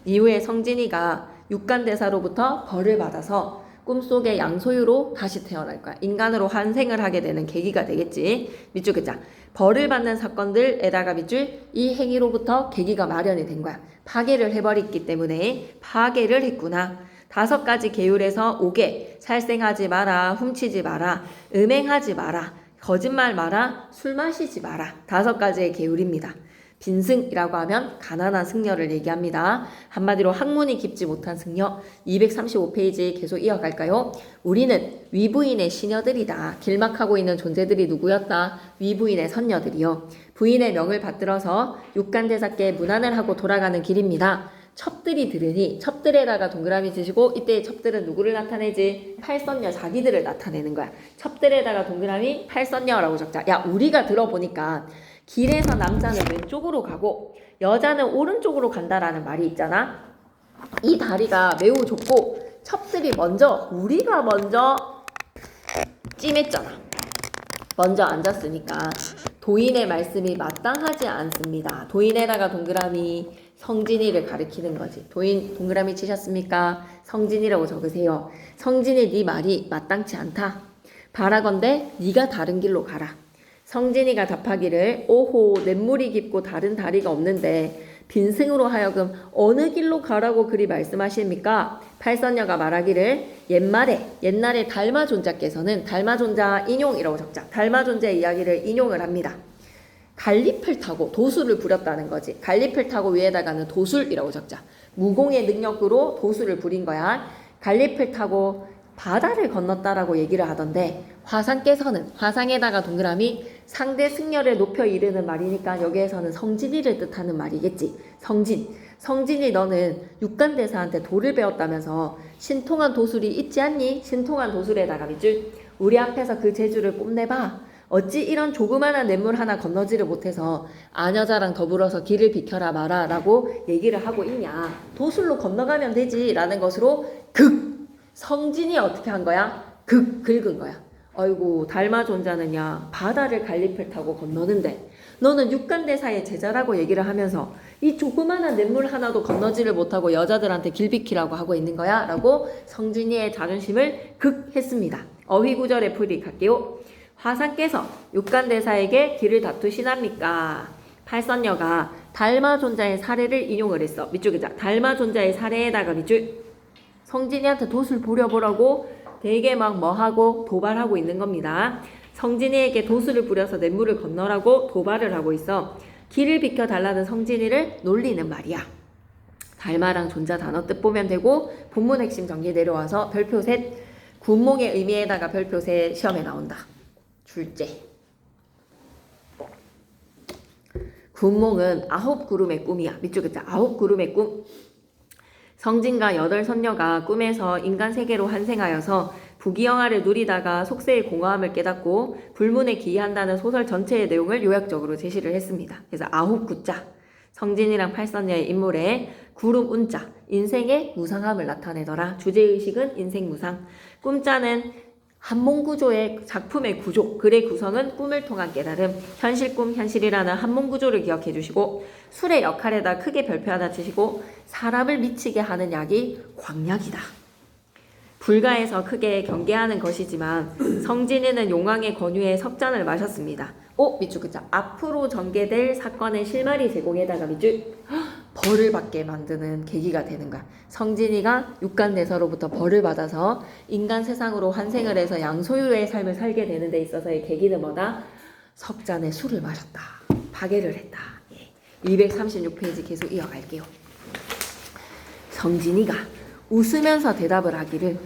이후에 성진이가 육간대사로부터 벌을 받아서 꿈속의 양소유로 다시 태어날 거야. 인간으로 환생을 하게 되는 계기가 되겠지. 밑줄 글자. 벌을 받는 사건들에다가 밑줄. 이 행위로부터 계기가 마련이 된 거야. 파괴를 해버렸기 때문에 파괴를 했구나. 5가지 계율에서 5개. 살생하지 마라. 훔치지 마라. 음행하지 마라. 거짓말 마라. 술 마시지 마라. 5가지의 계율입니다. 빈승이라고 하면 가난한 승려를 얘기합니다. 한마디로 학문이 깊지 못한 승려. 235페이지 계속 이어갈까요? 우리는 위부인의 시녀들이다. 길막하고 있는 존재들이 누구였다? 위부인의 선녀들이요. 부인의 명을 받들어서 육간대사께 문안을 하고 돌아가는 길입니다. 첩들이 들으니 첩들에다가 동그라미 치시고 이때 첩들은 누구를 나타내지? 팔선녀 자기들을 나타내는 거야. 첩들에다가 동그라미 팔선녀라고 적자. 야, 우리가 들어보니까 길에서 남자는 왼쪽으로 가고 여자는 오른쪽으로 간다라는 말이 있잖아. 이 다리가 매우 좁고 첩들이 우리가 먼저 찜했잖아. 먼저 앉았으니까 도인의 말씀이 마땅하지 않습니다. 도인에다가 동그라미 성진이를 가리키는 거지. 도인 동그라미 치셨습니까? 성진이라고 적으세요. 성진이 네 말이 마땅치 않다. 바라건대 네가 다른 길로 가라. 성진이가 답하기를 오호 냇물이 깊고 다른 다리가 없는데 빈승으로 하여금 어느 길로 가라고 그리 말씀하십니까? 팔선녀가 말하기를 옛날에 달마존자께서는 달마존자 인용이라고 적자. 달마존자의 이야기를 인용을 합니다. 갈잎을 타고 도수를 부렸다는 거지. 갈잎을 타고 위에다가는 도술이라고 적자. 무공의 능력으로 도수를 부린 거야. 갈잎을 타고 바다를 건넜다라고 얘기를 하던데 화상께서는 화상에다가 동그라미 상대 승려를 높여 이르는 말이니까 여기에서는 성진이를 뜻하는 말이겠지. 성진이 너는 육간대사한테 도를 배웠다면서 신통한 도술이 있지 않니? 신통한 도술에다가 밑줄. 우리 앞에서 그 재주를 뽐내봐. 어찌 이런 조그마한 냇물 하나 건너지를 못해서 아녀자랑 더불어서 길을 비켜라 마라 라고 얘기를 하고 있냐. 도술로 건너가면 되지 라는 것으로 성진이 어떻게 한 거야? 긁은 거야. 아이고 달마존자는야 바다를 갈림길 타고 건너는데 너는 육간대사의 제자라고 얘기를 하면서 이 조그마한 냇물 하나도 건너지를 못하고 여자들한테 길 비키라고 하고 있는 거야 라고 성진이의 자존심을 극했습니다. 어휘구절의 풀이 갈게요. 화사께서 육간대사에게 길을 다투시납니까? 팔선녀가 달마존자의 사례를 인용을 했어. 밑줄 그자 달마존자의 사례에다가 밑줄 성진이한테 돛을 부려보라고 되게 막 뭐하고 도발하고 있는 겁니다. 성진이에게 도수를 부려서 냇물을 건너라고 도발을 하고 있어. 길을 비켜달라는 성진이를 놀리는 말이야. 달마랑 존자 단어 뜻 보면 되고 본문 핵심 정리 내려와서 별표 셋 군몽의 의미에다가 별표 셋 시험에 나온다. 줄제. 군몽은 9구름의 꿈이야. 밑줄 긋자 9구름의 꿈. 성진과 8선녀가 꿈에서 인간 세계로 환생하여서 부귀영화를 누리다가 속세의 공허함을 깨닫고 불문에 기이한다는 소설 전체의 내용을 요약적으로 제시를 했습니다. 그래서 9구자 성진이랑 팔선녀의 인물에 구름 운자 인생의 무상함을 나타내더라. 주제의식은 인생무상. 꿈자는 한몽구조의 작품의 구조, 글의 구성은 꿈을 통한 깨달음, 현실꿈, 현실이라는 한몽구조를 기억해 주시고 술의 역할에다 크게 별표 하나 치시고 사람을 미치게 하는 약이 광약이다. 불가에서 크게 경계하는 것이지만 성진이는 용왕의 권유에 석잔을 마셨습니다. 밑줄 그자 앞으로 전개될 사건의 실마리 제공에다가 밑줄 벌을 받게 만드는 계기가 되는 거야. 성진이가 육간대사로부터 벌을 받아서 인간 세상으로 환생을 해서 양소유의 삶을 살게 되는 데 있어서의 계기는 뭐다? 석잔의 술을 마셨다. 파괴를 했다. 236페이지 계속 이어갈게요. 성진이가 웃으면서 대답을 하기를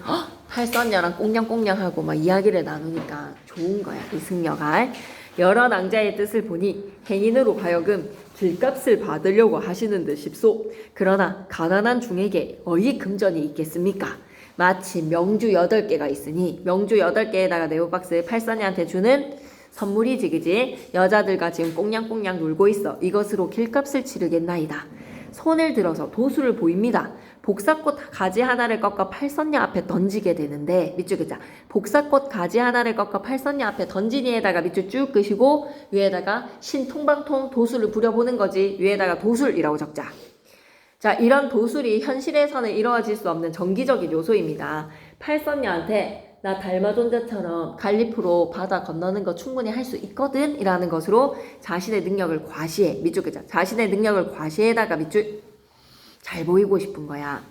팔선녀랑 꽁냥꽁냥하고 막 이야기를 나누니까 좋은 거야. 이 승려가 여러 낭자의 뜻을 보니 행인으로 하여금 길값을 받으려고 하시는 듯싶소. 그러나 가난한 중에게 어이 금전이 있겠습니까? 마침 명주 8개가 있으니 명주 8개에다가 네오박스 팔선녀한테 주는 선물이지 그지? 여자들과 지금 꽁냥꽁냥 놀고 있어. 이것으로 길값을 치르겠나이다. 손을 들어서 도수를 보입니다. 복사꽃 가지 하나를 꺾어 팔선녀 앞에 던지게 되는데 밑줄 그자 복사꽃 가지 하나를 꺾어 팔선녀 앞에 던지니에다가 밑줄 쭉 끄시고 위에다가 신통방통 도술을 부려보는 거지. 위에다가 도술이라고 적자. 자, 이런 도술이 현실에서는 이루어질 수 없는 정기적인 요소입니다. 팔선녀한테 나 달마존자처럼 갈리프로 바다 건너는 거 충분히 할 수 있거든 이라는 것으로 자신의 능력을 과시해. 밑줄 그자 자신의 능력을 과시에다가 밑줄 잘 보이고 싶은 거야.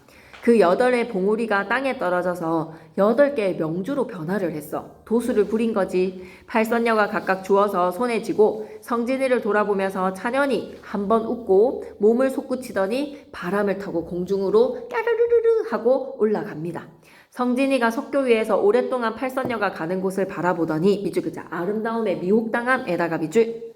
그 8의 봉우리가 땅에 떨어져서 8개의 명주로 변화를 했어. 도수를 부린 거지. 팔선녀가 각각 주어서 손에 쥐고 성진이를 돌아보면서 찬연히 한번 웃고 몸을 솟구치더니 바람을 타고 공중으로 까르르르르 하고 올라갑니다. 성진이가 석교 위에서 오랫동안 팔선녀가 가는 곳을 바라보더니 밑줄 그자 아름다움에 미혹당함에다가 밑줄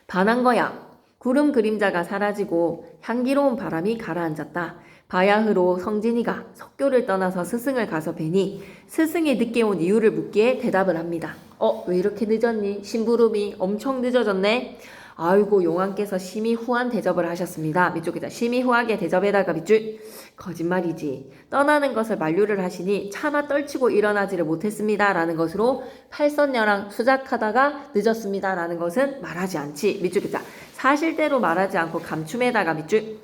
반한 거야. 구름 그림자가 사라지고 향기로운 바람이 가라앉았다. 바야흐로 성진이가 석교를 떠나서 스승을 가서 뵈니 스승이 늦게 온 이유를 묻기에 대답을 합니다. 왜 이렇게 늦었니? 심부름이 엄청 늦어졌네. 아이고 용왕께서 심히 후한 대접을 하셨습니다. 밑줄기다. 심히 후하게 대접에다가 밑줄 거짓말이지. 떠나는 것을 만류를 하시니 차마 떨치고 일어나지를 못했습니다. 라는 것으로 팔선녀랑 수작하다가 늦었습니다. 라는 것은 말하지 않지. 밑줄기다. 사실대로 말하지 않고 감춤에다가 밑줄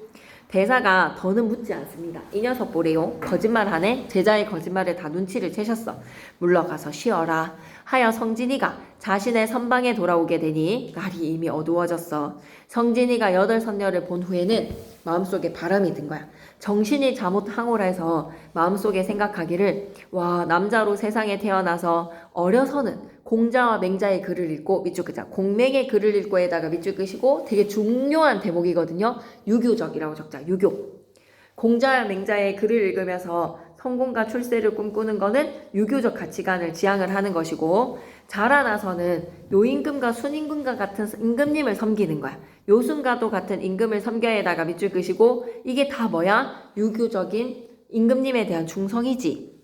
대사가 더는 묻지 않습니다. 이 녀석 보래요. 거짓말하네. 제자의 거짓말에 다 눈치를 채셨어. 물러가서 쉬어라 하여 성진이가 자신의 선방에 돌아오게 되니 날이 이미 어두워졌어. 성진이가 8선녀를 본 후에는 마음속에 바람이 든 거야. 정신이 잘못 항홀해서 마음속에 생각하기를 와 남자로 세상에 태어나서 어려서는 공자와 맹자의 글을 읽고 밑줄 끄자 공맹의 글을 읽고에다가 밑줄 끄시고 되게 중요한 대목이거든요. 유교적이라고 적자. 유교. 공자와 맹자의 글을 읽으면서 성공과 출세를 꿈꾸는 거는 유교적 가치관을 지향을 하는 것이고 자라나서는 요임금과 순임금과 같은 임금님을 섬기는 거야. 요순과도 같은 임금을 섬겨에다가 밑줄 끄시고 이게 다 뭐야? 유교적인 임금님에 대한 충성이지.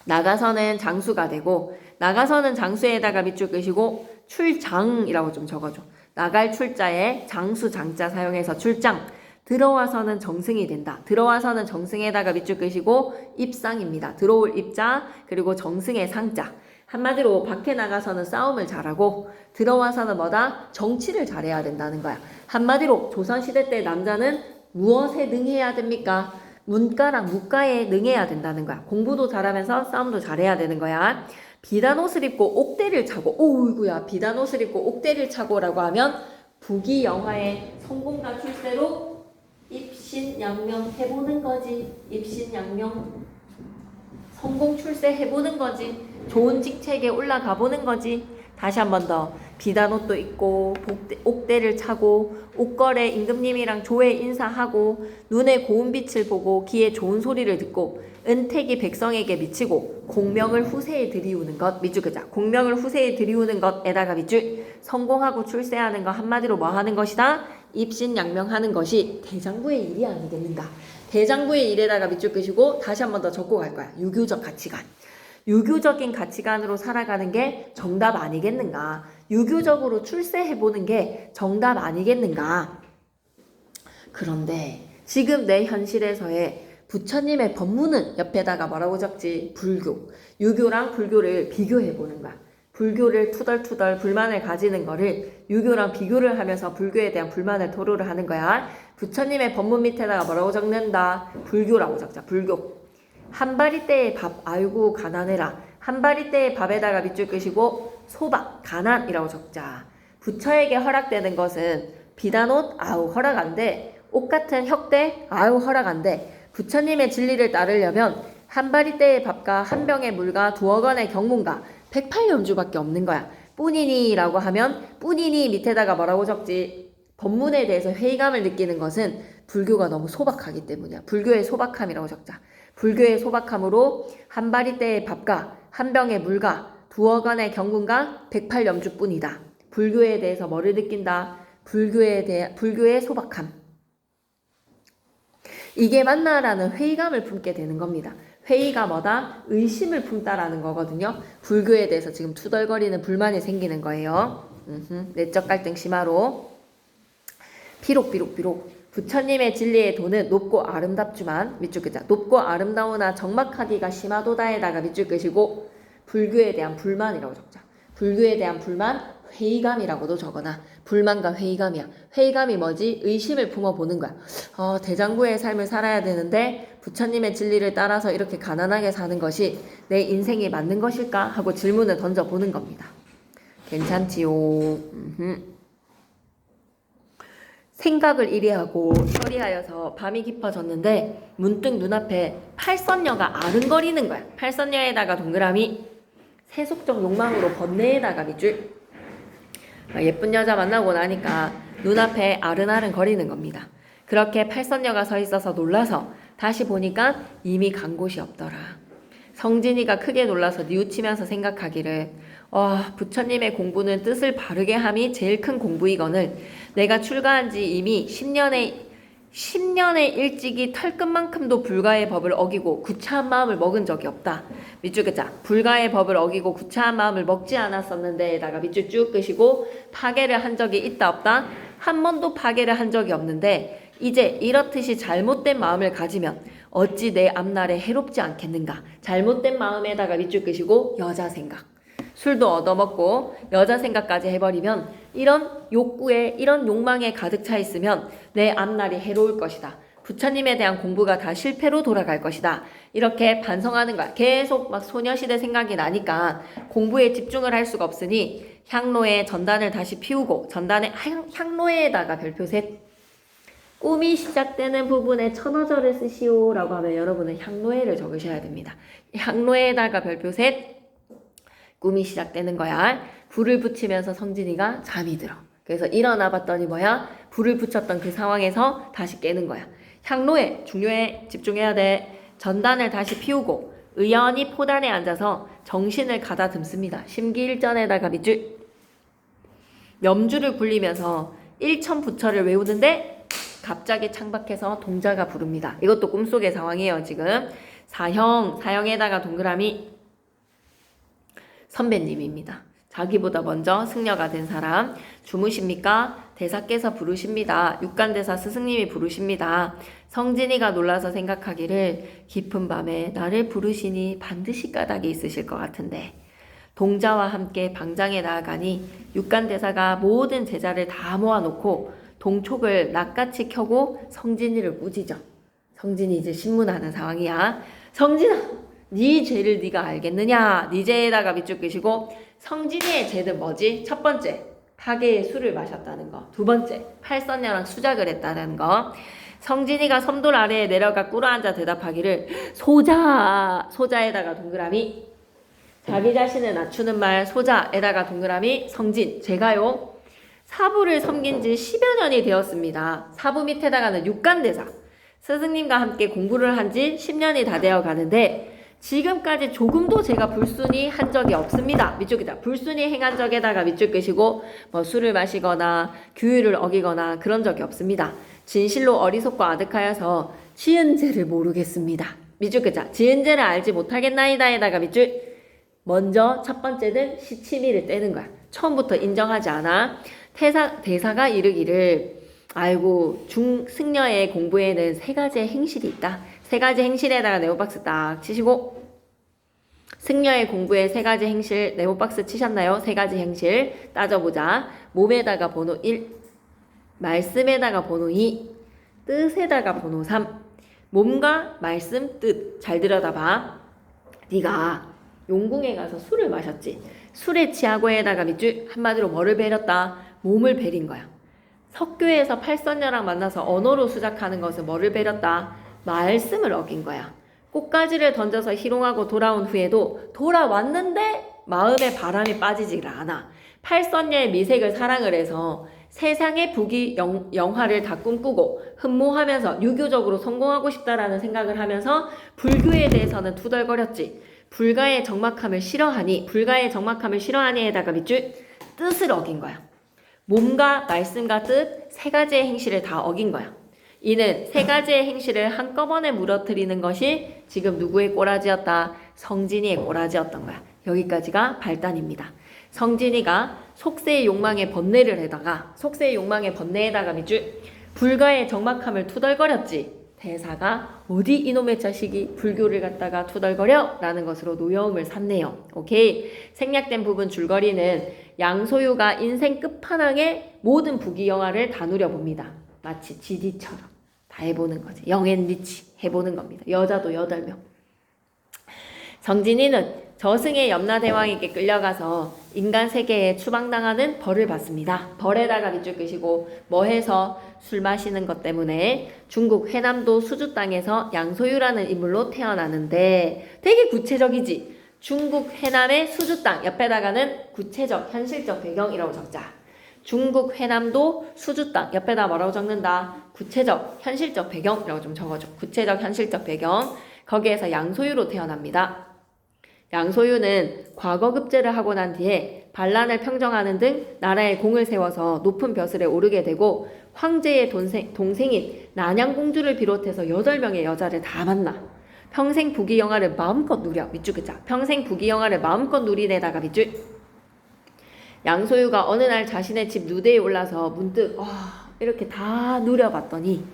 나가서는 장수가 되고 나가서는 장수에다가 밑줄 끄시고 출장이라고 좀 적어줘. 나갈 출자에 장수 장자 사용해서 출장. 들어와서는 정승이 된다. 들어와서는 정승에다가 밑줄 끄시고 입상입니다. 들어올 입자 그리고 정승의 상자. 한마디로 밖에 나가서는 싸움을 잘하고 들어와서는 뭐다? 정치를 잘해야 된다는 거야. 한마디로 조선시대 때 남자는 무엇에 능해야 됩니까? 문과랑 무과에 능해야 된다는 거야. 공부도 잘하면서 싸움도 잘해야 되는 거야. 비단 옷을 입고 옥대를 차고 오이구야 비단 옷을 입고 옥대를 차고라고 하면 부귀영화의 성공과 출세로 입신양명 해보는 거지. 입신양명 성공 출세 해보는 거지. 좋은 직책에 올라가 보는 거지. 다시 한 번 더. 비단 옷도 입고 옥대를 차고 옥걸에 임금님이랑 조회 인사하고 눈에 고운 빛을 보고 귀에 좋은 소리를 듣고 은택이 백성에게 미치고 공명을 후세에 들이우는 것. 밑줄 그자. 공명을 후세에 들이우는 것에다가 밑줄. 성공하고 출세하는 거 한마디로 뭐 하는 것이다? 입신양명하는 것이 대장부의 일이 아니겠는가. 대장부의 일에다가 밑줄 끄시고 다시 한 번 더 적고 갈 거야. 유교적 가치관. 유교적인 가치관으로 살아가는 게 정답 아니겠는가. 유교적으로 출세해보는 게 정답 아니겠는가. 그런데 지금 내 현실에서의 부처님의 법문은 옆에다가 뭐라고 적지? 불교. 유교랑 불교를 비교해보는 거야. 불교를 투덜투덜 불만을 가지는 거를 유교랑 비교를 하면서 불교에 대한 불만을 토로를 하는 거야. 부처님의 법문 밑에다가 뭐라고 적는다? 불교라고 적자. 불교. 한바리떼의 밥 아이고 가난해라. 한바리떼의 밥에다가 밑줄 끄시고 소박 가난이라고 적자. 부처에게 허락되는 것은 비단옷 아우 허락 안 돼. 옷 같은 혁대 아우 허락 안 돼. 부처님의 진리를 따르려면 한바리떼의 밥과 한 병의 물과 2억 원의 경문과 108연주밖에 없는 거야. 뿐이니라고 하면 뿐이니 밑에다가 뭐라고 적지? 법문에 대해서 회의감을 느끼는 것은 불교가 너무 소박하기 때문이야. 불교의 소박함이라고 적자. 불교의 소박함으로 한바리떼의 밥과 한 병의 물과 2억 원의 경문과 108연주뿐이다. 불교에 대해서 뭐를 느낀다? 불교의 소박함. 이게 맞나라는 회의감을 품게 되는 겁니다. 회의가 뭐다? 의심을 품다라는 거거든요. 불교에 대해서 지금 투덜거리는 불만이 생기는 거예요. 내적 갈등 심화로. 비록 부처님의 진리의 도는 높고 아름답지만 밑줄 끄자. 높고 아름다우나 적막하기가 심하도다에다가 밑줄 끄시고 불교에 대한 불만이라고 적자. 불교에 대한 불만, 회의감이라고도 적어놔. 불만과 회의감이야. 회의감이 뭐지? 의심을 품어보는 거야. 대장부의 삶을 살아야 되는데 부처님의 진리를 따라서 이렇게 가난하게 사는 것이 내 인생이 맞는 것일까? 하고 질문을 던져보는 겁니다. 괜찮지요? 생각을 이리하고 처리하여서 밤이 깊어졌는데 문득 눈앞에 팔선녀가 아른거리는 거야. 팔선녀에다가 동그라미 세속적 욕망으로 번뇌에다가 밑줄. 예쁜 여자 만나고 나니까 눈앞에 아른아른 거리는 겁니다. 그렇게 팔선녀가 서 있어서 놀라서 다시 보니까 이미 간 곳이 없더라. 성진이가 크게 놀라서 뉘우치면서 생각하기를 부처님의 공부는 뜻을 바르게 함이 제일 큰 공부이거늘 내가 출가한 지 이미 10년의 일찍이 털끝만큼도 불가의 법을 어기고 구차한 마음을 먹은 적이 없다. 밑줄 끄자. 불가의 법을 어기고 구차한 마음을 먹지 않았었는데에다가 밑줄 쭉 끄시고 파괴를 한 적이 있다 없다? 한 번도 파괴를 한 적이 없는데 이제 이렇듯이 잘못된 마음을 가지면 어찌 내 앞날에 해롭지 않겠는가. 잘못된 마음에다가 밑줄 끄시고 여자 생각. 술도 얻어먹고 여자 생각까지 해버리면 이런 욕구에 이런 욕망에 가득 차 있으면 내 앞날이 해로울 것이다. 부처님에 대한 공부가 다 실패로 돌아갈 것이다. 이렇게 반성하는 거야. 계속 막 소녀시대 생각이 나니까 공부에 집중을 할 수가 없으니 향로에 전단을 다시 피우고 전단에 향로에다가 별표 셋. 꿈이 시작되는 부분에 천어절을 쓰시오 라고 하면 여러분은 향로에를 적으셔야 됩니다. 향로에다가 별표 셋. 꿈이 시작되는 거야. 불을 붙이면서 성진이가 잠이 들어. 그래서 일어나 봤더니 뭐야? 불을 붙였던 그 상황에서 다시 깨는 거야. 향로에 중요해. 집중해야 돼. 전단을 다시 피우고 의연히 포단에 앉아서 정신을 가다듬습니다. 심기일전에다가 밑줄. 염주를 굴리면서 일천부처를 외우는데 갑자기 창밖에서 동자가 부릅니다. 이것도 꿈속의 상황이에요. 지금 사형에다가 동그라미. 선배님입니다. 자기보다 먼저 승려가 된 사람. 주무십니까? 대사께서 부르십니다. 육간대사 스승님이 부르십니다. 성진이가 놀라서 생각하기를 깊은 밤에 나를 부르시니 반드시 까닭이 있으실 것 같은데 동자와 함께 방장에 나아가니 육간대사가 모든 제자를 다 모아놓고 동촉을 낱같이 켜고 성진이를 꾸짖어. 성진이 이제 신문하는 상황이야. 성진아, 네 죄를 네가 알겠느냐? 네 죄에다가 밑줄 끄시고 성진이의 죄는 뭐지? 첫 번째, 파괴의 술을 마셨다는 거. 두 번째, 팔선녀랑 수작을 했다는 거. 성진이가 섬돌 아래에 내려가 꿇어앉아 대답하기를 소자에다가 동그라미. 자기 자신을 낮추는 말 소자에다가 동그라미. 성진, 제가요 사부를 섬긴 지 10여 년이 되었습니다. 사부 밑에다가는 육간대사. 스승님과 함께 공부를 한 지 10년이 다 되어 가는데 지금까지 조금도 제가 불순히 한 적이 없습니다. 밑줄기다. 불순히 행한 적에다가 밑줄 끄시고 뭐 술을 마시거나 규율을 어기거나 그런 적이 없습니다. 진실로 어리석고 아득하여서 지은 죄를 모르겠습니다. 밑줄 끄자. 지은 죄를 알지 못하겠나이다에다가 밑줄. 먼저 첫 번째는 시치미를 떼는 거야. 처음부터 인정하지 않아. 대사가 이르기를 아이고 중승려의 공부에는 세 가지의 행실이 있다. 세 가지 행실에다가 네모박스 딱 치시고 승려의 공부에 세 가지 행실 네모박스 치셨나요? 세 가지 행실 따져보자. 몸에다가 번호 1, 말씀에다가 번호 2, 뜻에다가 번호 3. 몸과 말씀, 뜻 잘 들여다봐. 네가 용궁에 가서 술을 마셨지. 술에 취하고에다가 밑줄 한마디로 뭐를 베렸다? 몸을 베린 거야. 석교에서 팔선녀랑 만나서 언어로 수작하는 것은 뭐를 베렸다? 말씀을 어긴 거야. 꽃가지를 던져서 희롱하고 돌아온 후에도 돌아왔는데 마음에 바람이 빠지질 않아. 팔선녀의 미색을 사랑을 해서 세상의 부귀 영화를 다 꿈꾸고 흠모하면서 유교적으로 성공하고 싶다라는 생각을 하면서 불교에 대해서는 투덜거렸지. 불가의 적막함을 싫어하니에다가 밑줄 뜻을 어긴 거야. 몸과 말씀과 뜻 세 가지의 행실을 다 어긴 거야. 이는 세 가지의 행실을 한꺼번에 무너뜨리는 것이 지금 누구의 꼬라지였다? 성진이의 꼬라지였던 거야. 여기까지가 발단입니다. 성진이가 속세의 욕망에 번뇌에다가 밑줄 불가의 적막함을 투덜거렸지. 대사가 어디 이놈의 자식이 불교를 갖다가 투덜거려? 라는 것으로 노여움을 샀네요. 오케이. 생략된 부분 줄거리는 양소유가 인생 끝판왕의 모든 부귀영화를 다 누려봅니다. 마치 GD처럼 다 해보는 거지. 영앤리치 해보는 겁니다. 여자도 8명. 성진이는 저승의 염라대왕에게 끌려가서 인간 세계에 추방당하는 벌을 받습니다. 벌에다가 밑줄 끄시고 뭐해서 술 마시는 것 때문에 중국 해남도 수주 땅에서 양소유라는 인물로 태어나는데 되게 구체적이지. 중국 해남의 수주 땅 옆에다가는 구체적 현실적 배경이라고 적자. 중국 해남도 수주 땅 옆에다 뭐라고 적는다? 구체적 현실적 배경이라고 좀 적어줘. 구체적 현실적 배경. 거기에서 양소유로 태어납니다. 양소유는 과거급제를 하고 난 뒤에 반란을 평정하는 등 나라에 공을 세워서 높은 벼슬에 오르게 되고 황제의 동생인 난양공주를 비롯해서 8명의 여자를 다 만나. 평생 부귀영화를 마음껏 누려. 밑줄 긋자. 평생 부귀영화를 마음껏 누리내다가 밑줄. 양소유가 어느 날 자신의 집 누대에 올라서 문득 이렇게 다 누려봤더니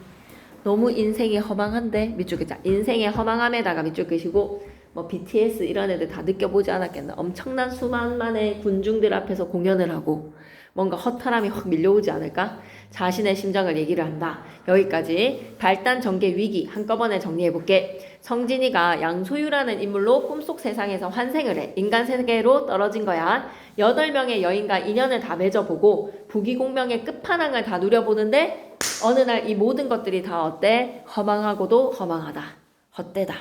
너무 인생이 허망한데 밑줄 긋자. 인생의 허망함에다가 밑줄 긋이고 뭐 BTS 이런 애들 다 느껴보지 않았겠나. 엄청난 수만만의 군중들 앞에서 공연을 하고 뭔가 허탈함이 확 밀려오지 않을까? 자신의 심정을 얘기를 한다. 여기까지 발단 전개 위기 한꺼번에 정리해볼게. 성진이가 양소유라는 인물로 꿈속 세상에서 환생을 해. 인간 세계로 떨어진 거야. 8명의 여인과 인연을 다 맺어보고 부귀공명의 끝판왕을 다 누려보는데 어느 날 이 모든 것들이 다 어때? 허망하고도 허망하다. 헛되다.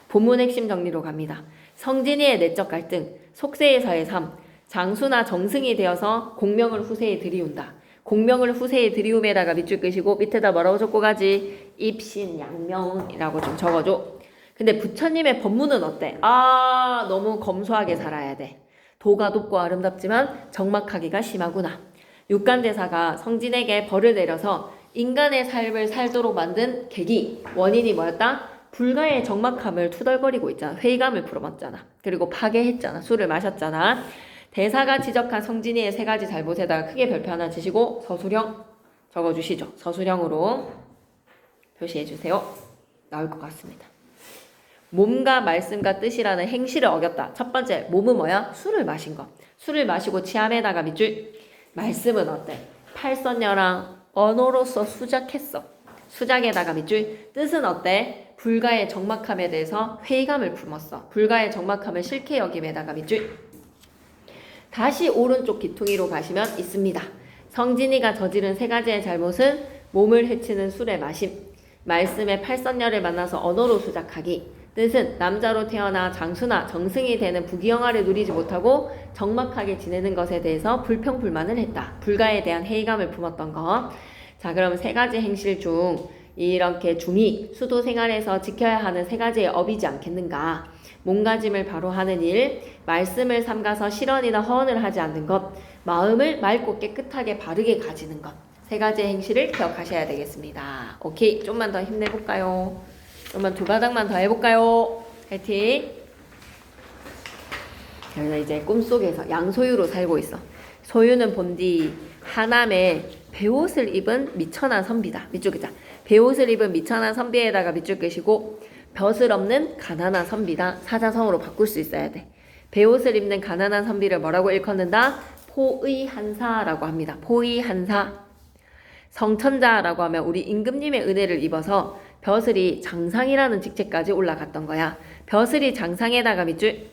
본문 핵심 정리로 갑니다. 성진이의 내적 갈등, 속세에서의 삶, 장수나 정승이 되어서 공명을 후세에 들이운다. 공명을 후세에 들이움에다가 밑줄 끄시고 밑에다 뭐라고 적고 가지? 입신양명이라고 좀 적어줘. 근데 부처님의 법문은 어때? 너무 검소하게 살아야 돼. 도가 높고 아름답지만 적막하기가 심하구나. 육간대사가 성진에게 벌을 내려서 인간의 삶을 살도록 만든 계기, 원인이 뭐였다? 불가의 적막함을 투덜거리고 있잖아. 회의감을 불어넣었잖아. 그리고 파괴했잖아. 술을 마셨잖아. 대사가 지적한 성진이의 세 가지 잘못에다가 크게 별표 하나 지시고 서술형 적어주시죠. 서술형으로 표시해주세요. 나올 것 같습니다. 몸과 말씀과 뜻이라는 행실을 어겼다. 첫 번째, 몸은 뭐야? 술을 마신 거. 술을 마시고 취함에다가 밑줄. 말씀은 어때? 팔선녀랑 언어로서 수작했어. 수작에다가 밑줄. 뜻은 어때? 불가의 적막함에 대해서 회의감을 품었어. 불가의 적막함을 싫게 여김에다가 밑줄. 다시 오른쪽 귀퉁이로 가시면 있습니다. 성진이가 저지른 세 가지의 잘못은 몸을 해치는 술의 마심, 말씀의 팔선녀를 만나서 언어로 수작하기. 뜻은 남자로 태어나 장수나 정승이 되는 부귀영화를 누리지 못하고 적막하게 지내는 것에 대해서 불평불만을 했다. 불가에 대한 회의감을 품었던 것. 자, 그럼 세 가지 행실 중 이렇게 중이 수도 생활에서 지켜야 하는 세 가지의 업이지 않겠는가. 몸가짐을 바로 하는 일, 말씀을 삼가서 실언이나 허언을 하지 않는 것, 마음을 맑고 깨끗하게 바르게 가지는 것. 세 가지의 행실을 기억하셔야 되겠습니다. 오케이, 좀만 더 힘내볼까요? 좀만 두 바닥만 더 해볼까요? 화이팅! 여기서 이제 꿈속에서 양소유로 살고 있어. 소유는 본디 하남에 배옷을 입은 미천한 선비다. 밑줄 끄자. 배옷을 입은 미천한 선비에다가 밑줄 끄시고 벼슬 없는 가난한 선비다. 사자성어로 바꿀 수 있어야 돼. 배옷을 입는 가난한 선비를 뭐라고 일컫는다? 포의한사라고 합니다. 포의한사. 성천자라고 하면 우리 임금님의 은혜를 입어서 벼슬이 장상이라는 직책까지 올라갔던 거야. 벼슬이 장상에다가 밑줄.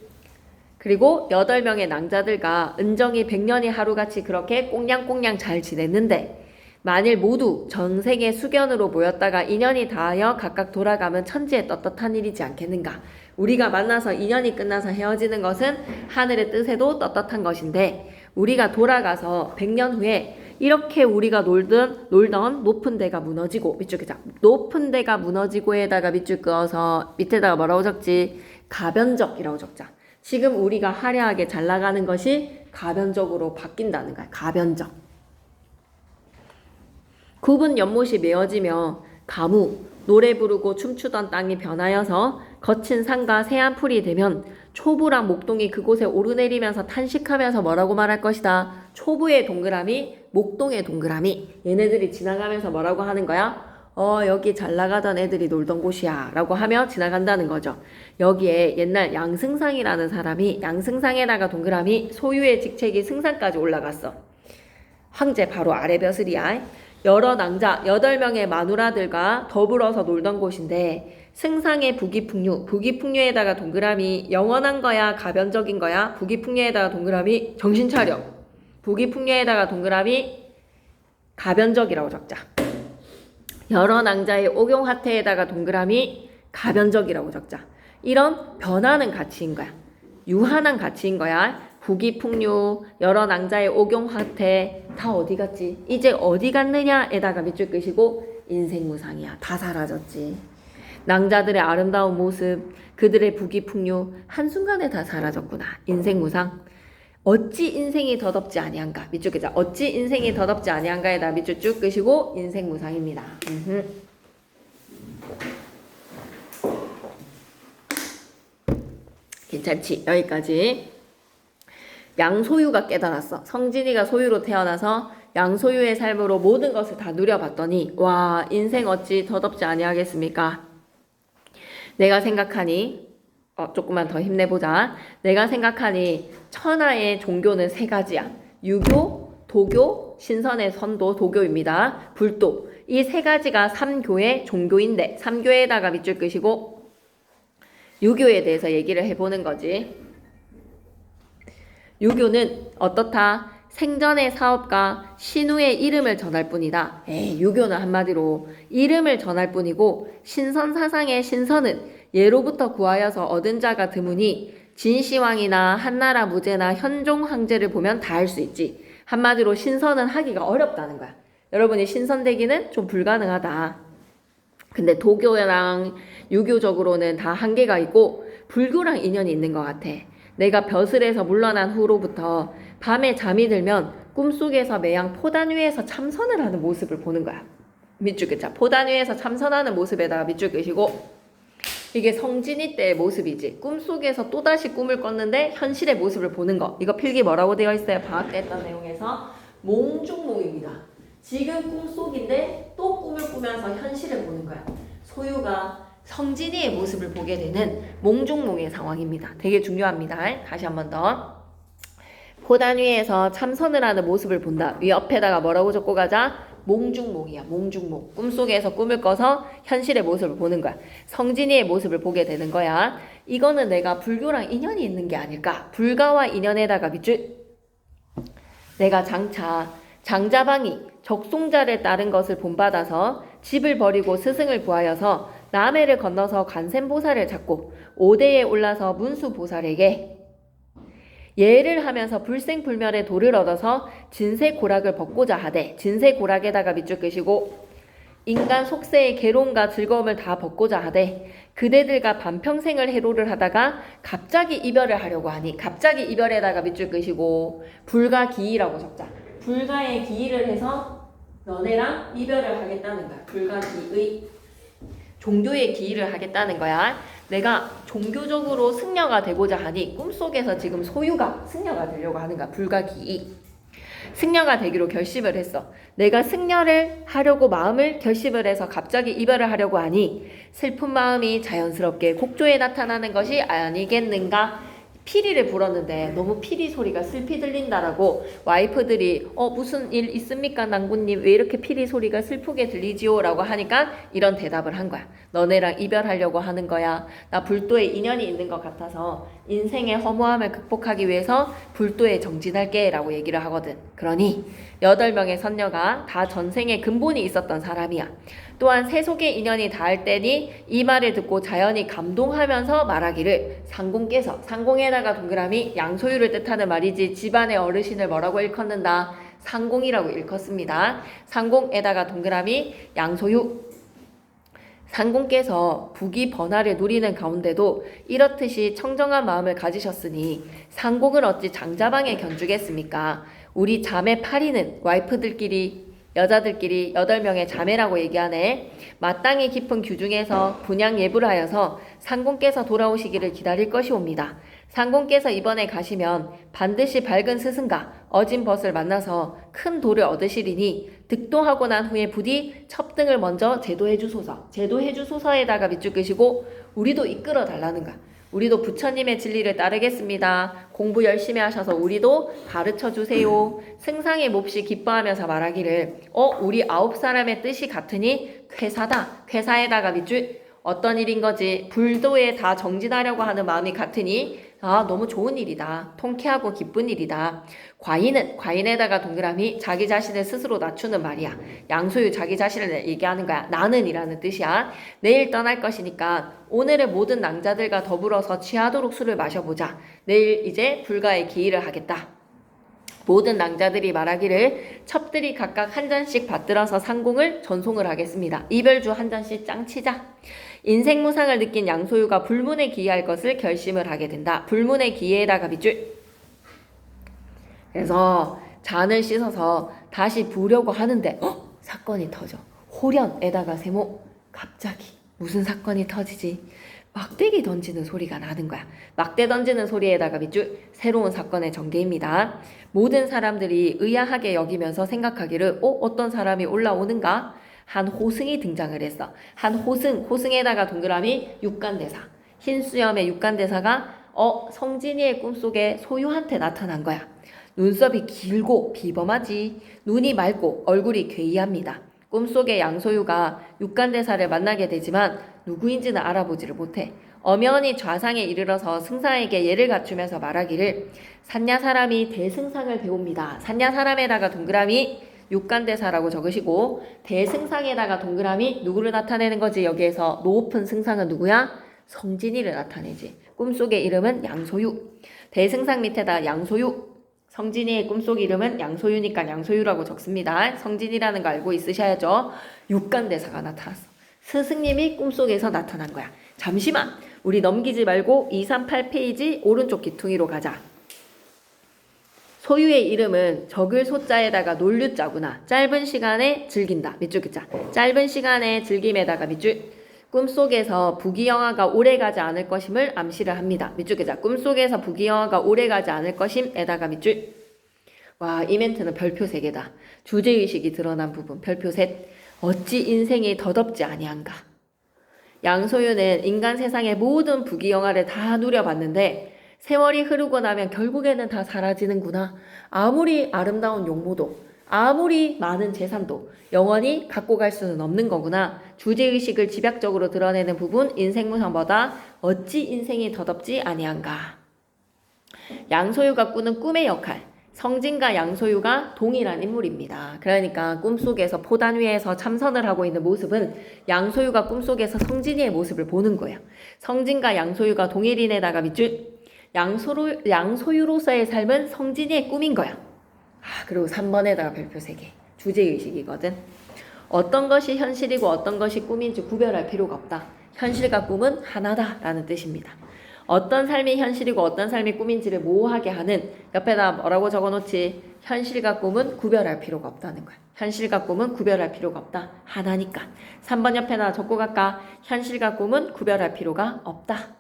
그리고 8명의 낭자들과 은정이 100년이 하루같이 그렇게 꽁냥꽁냥 잘 지냈는데 만일 모두 전 세계 수견으로 모였다가 인연이 닿아여 각각 돌아가면 천지에 떳떳한 일이지 않겠는가. 우리가 만나서 인연이 끝나서 헤어지는 것은 하늘의 뜻에도 떳떳한 것인데 우리가 돌아가서 100년 후에 이렇게 우리가 놀던 높은 데가 무너지고 밑줄 끄자. 높은 데가 무너지고에다가 밑줄 그어서 밑에다가 뭐라고 적지? 가변적이라고 적자. 지금 우리가 화려하게 잘 나가는 것이 가변적으로 바뀐다는 거야. 가변적. 굽은 연못이 메어지며 가무, 노래 부르고 춤추던 땅이 변하여서 거친 산과 새한 풀이 되면 초부랑 목동이 그곳에 오르내리면서 탄식하면서 뭐라고 말할 것이다. 초부의 동그라미, 목동의 동그라미. 얘네들이 지나가면서 뭐라고 하는 거야? 여기 잘 나가던 애들이 놀던 곳이야 라고 하며 지나간다는 거죠. 여기에 옛날 양승상이라는 사람이 양승상에다가 동그라미 소유의 직책이 승상까지 올라갔어. 황제 바로 아래 벼슬이야. 여러 낭자 8명의 마누라들과 더불어서 놀던 곳인데 승상의 부귀풍류, 부귀풍류에다가 동그라미 영원한 거야 가변적인 거야? 부귀풍류에다가 동그라미 정신 차려. 부귀풍류에다가 동그라미 가변적이라고 적자. 여러 낭자의 옥용화태에다가 동그라미 가변적이라고 적자. 이런 변하는 가치인 거야. 유한한 가치인 거야. 부귀풍류, 여러 낭자의 옥용화태 다 어디 갔지? 이제 어디 갔느냐에다가 밑줄 끄시고 인생무상이야. 다 사라졌지. 낭자들의 아름다운 모습, 그들의 부귀풍류 한순간에 다 사라졌구나. 인생무상. 어찌 인생이 더덥지 아니한가? 밑줄 끄자. 어찌 인생이 더덥지 아니한가에다 밑줄 쭉 끄시고 인생무상입니다. 괜찮지? 여기까지. 양소유가 깨달았어. 성진이가 소유로 태어나서 양소유의 삶으로 모든 것을 다 누려봤더니 와, 인생 어찌 더덥지 아니하겠습니까? 내가 생각하니 조금만 더 힘내보자. 내가 생각하니 천하의 종교는 3가지야. 유교, 도교, 신선의 선도, 도교입니다. 불도. 이 3가지가 3교의 종교인데 3교에다가 밑줄 끄시고 유교에 대해서 얘기를 해보는 거지. 유교는 어떻다? 생전의 사업가 신우의 이름을 전할 뿐이다. 유교는 한마디로 이름을 전할 뿐이고 신선사상의 신선은 예로부터 구하여서 얻은 자가 드무니 진시황이나 한나라 무제나 현종 황제를 보면 다 할 수 있지. 한마디로 신선은 하기가 어렵다는 거야. 여러분이 신선되기는 좀 불가능하다. 근데 도교랑 유교적으로는 다 한계가 있고 불교랑 인연이 있는 것 같아. 내가 벼슬에서 물러난 후로부터 밤에 잠이 들면 꿈속에서 매양 포단 위에서 참선을 하는 모습을 보는 거야. 밑줄 끄자. 포단 위에서 참선하는 모습에다가 밑줄 끄시고 이게 성진이 때의 모습이지. 꿈속에서 또다시 꿈을 꿨는데 현실의 모습을 보는 거. 이거 필기 뭐라고 되어 있어요? 방학 때 했던 내용에서 몽중몽입니다. 지금 꿈속인데 또 꿈을 꾸면서 현실을 보는 거야. 소유가 성진이의 모습을 보게 되는 몽중몽의 상황입니다. 되게 중요합니다. 다시 한 번 더. 포단 위에서 참선을 하는 모습을 본다. 위 옆에다가 뭐라고 적고 가자? 몽중몽이야. 몽중몽. 꿈속에서 꿈을 꿔서 현실의 모습을 보는 거야. 성진이의 모습을 보게 되는 거야. 이거는 내가 불교랑 인연이 있는 게 아닐까? 불가와 인연에다가 밑줄. 내가 장자방이 적송자를 따른 것을 본받아서 집을 버리고 스승을 구하여서 남해를 건너서 관세음보살을 찾고 오대에 올라서 문수보살에게 예를 하면서 불생불멸의 도를 얻어서 진세고락을 벗고자 하되 진세고락에다가 밑줄 끄시고 인간 속세의 괴로움과 즐거움을 다 벗고자 하되 그대들과 반평생을 해로를 하다가 갑자기 이별을 하려고 하니 갑자기 이별에다가 밑줄 끄시고 불가기이라고 적자. 불가의 기이를 해서 너네랑 이별을 하겠다는 거야. 불가기의 종교의 기이를 하겠다는 거야. 내가 종교적으로 승려가 되고자 하니 꿈속에서 지금 소유가 승려가 되려고 하는 거야. 불가기이. 승려가 되기로 결심을 했어. 내가 승려를 하려고 마음을 결심을 해서 갑자기 이별을 하려고 하니 슬픈 마음이 자연스럽게 곡조에 나타나는 것이 아니겠는가? 피리를 불었는데 너무 피리 소리가 슬피 들린다라고 와이프들이 무슨 일 있습니까 낭군님 왜 이렇게 피리 소리가 슬프게 들리지요? 라고 하니까 이런 대답을 한 거야. 너네랑 이별하려고 하는 거야. 나 불도에 인연이 있는 것 같아서 인생의 허무함을 극복하기 위해서 불도에 정진할게 라고 얘기를 하거든. 그러니 8명의 선녀가 다 전생에 근본이 있었던 사람이야. 또한 세속의 인연이 닿을 때니 이 말을 듣고 자연히 감동하면서 말하기를 상공께서 상공에다가 동그라미 양소유를 뜻하는 말이지 집안의 어르신을 뭐라고 일컫는다? 상공이라고 일컫습니다. 상공에다가 동그라미 양소유 상공께서 부귀 번화를 누리는 가운데도 이렇듯이 청정한 마음을 가지셨으니 상공을 어찌 장자방에 견주겠습니까? 우리 자매 8인은 와이프들끼리 여자들끼리 8명의 자매라고 얘기하네. 마땅히 깊은 규중에서 분양 예불을 하여서 상공께서 돌아오시기를 기다릴 것이옵니다. 상공께서 이번에 가시면 반드시 밝은 스승과 어진 벗을 만나서 큰 도를 얻으시리니 득도하고 난 후에 부디 첩등을 먼저 제도해 주소서. 제도해 주소서에다가 밑줄 끄시고 우리도 이끌어 달라는 거야. 우리도 부처님의 진리를 따르겠습니다. 공부 열심히 하셔서 우리도 가르쳐 주세요. 승상의 몹시 기뻐하면서 말하기를 우리 9사람의 뜻이 같으니 쾌사다. 쾌사에다가 밑줄 어떤 일인 거지? 불도에 다 정진하려고 하는 마음이 같으니 너무 좋은 일이다. 통쾌하고 기쁜 일이다. 과인은 과인에다가 동그라미 자기 자신을 스스로 낮추는 말이야. 양소유 자기 자신을 얘기하는 거야. 나는 이라는 뜻이야. 내일 떠날 것이니까 오늘의 모든 낭자들과 더불어서 취하도록 술을 마셔보자. 내일 이제 불가의 기일을 하겠다. 모든 낭자들이 말하기를 첩들이 각각 한 잔씩 받들어서 상공을 전송을 하겠습니다. 이별주 한 잔씩 짱치자. 인생 무상을 느낀 양소유가 불문에 기이할 것을 결심을 하게 된다. 불문에 기이에다가 밑줄. 그래서 잔을 씻어서 다시 부으려고 하는데 사건이 터져. 호련에다가 세모. 갑자기 무슨 사건이 터지지? 막대기 던지는 소리가 나는 거야. 막대 던지는 소리에다가 밑줄. 새로운 사건의 전개입니다. 모든 사람들이 의아하게 여기면서 생각하기를 어떤 사람이 올라오는가? 한 호승이 등장을 했어. 한 호승에다가 동그라미 육간대사. 흰 수염의 육간대사가 성진이의 꿈속에 소유한테 나타난 거야. 눈썹이 길고 비범하지. 눈이 맑고 얼굴이 괴이합니다. 꿈속의 양소유가 육간대사를 만나게 되지만 누구인지는 알아보지를 못해. 엄연히 좌상에 이르러서 승상에게 예를 갖추면서 말하기를 산야사람이 대승상을 배웁니다. 산야사람에다가 동그라미 육간대사라고 적으시고 대승상에다가 동그라미 누구를 나타내는 거지? 여기에서 높은 승상은 누구야? 성진이를 나타내지. 꿈속의 이름은 양소유. 대승상 밑에다 양소유. 성진이의 꿈속 이름은 양소유니까 양소유라고 적습니다. 성진이라는 거 알고 있으셔야죠. 육간대사가 나타났어. 스승님이 꿈속에서 나타난 거야. 잠시만 우리 넘기지 말고 238페이지 오른쪽 귀퉁이로 가자. 소유의 이름은 적을 소자에다가 논류자구나. 짧은 시간에 즐긴다. 밑줄 긋자. 짧은 시간에 즐김에다가 밑줄. 꿈속에서 부귀영화가 오래가지 않을 것임을 암시를 합니다. 밑줄 끄자. 꿈속에서 부귀영화가 오래가지 않을 것임에다가 밑줄. 와, 이 멘트는 별표 3개다. 주제의식이 드러난 부분 별표 셋. 어찌 인생이 더덥지 아니한가. 양소유는 인간 세상의 모든 부귀영화를 다 누려봤는데 세월이 흐르고 나면 결국에는 다 사라지는구나. 아무리 아름다운 용모도 아무리 많은 재산도 영원히 갖고 갈 수는 없는 거구나. 주제의식을 집약적으로 드러내는 부분 인생무상보다 어찌 인생이 더덥지 아니한가. 양소유가 꾸는 꿈의 역할. 성진과 양소유가 동일한 인물입니다. 그러니까 꿈속에서 포단 위에서 참선을 하고 있는 모습은 양소유가 꿈속에서 성진이의 모습을 보는 거예요. 성진과 양소유가 동일인에다가 밑줄. 양소유로서의 삶은 성진이의 꿈인 거야. 그리고 3번에다가 별표 3개. 주제의식이거든. 어떤 것이 현실이고 어떤 것이 꿈인지 구별할 필요가 없다. 현실과 꿈은 하나다 라는 뜻입니다. 어떤 삶이 현실이고 어떤 삶이 꿈인지를 모호하게 하는, 옆에다 뭐라고 적어놓지? 현실과 꿈은 구별할 필요가 없다는 거야. 현실과 꿈은 구별할 필요가 없다. 하나니까. 3번 옆에다 적고 갈까? 현실과 꿈은 구별할 필요가 없다.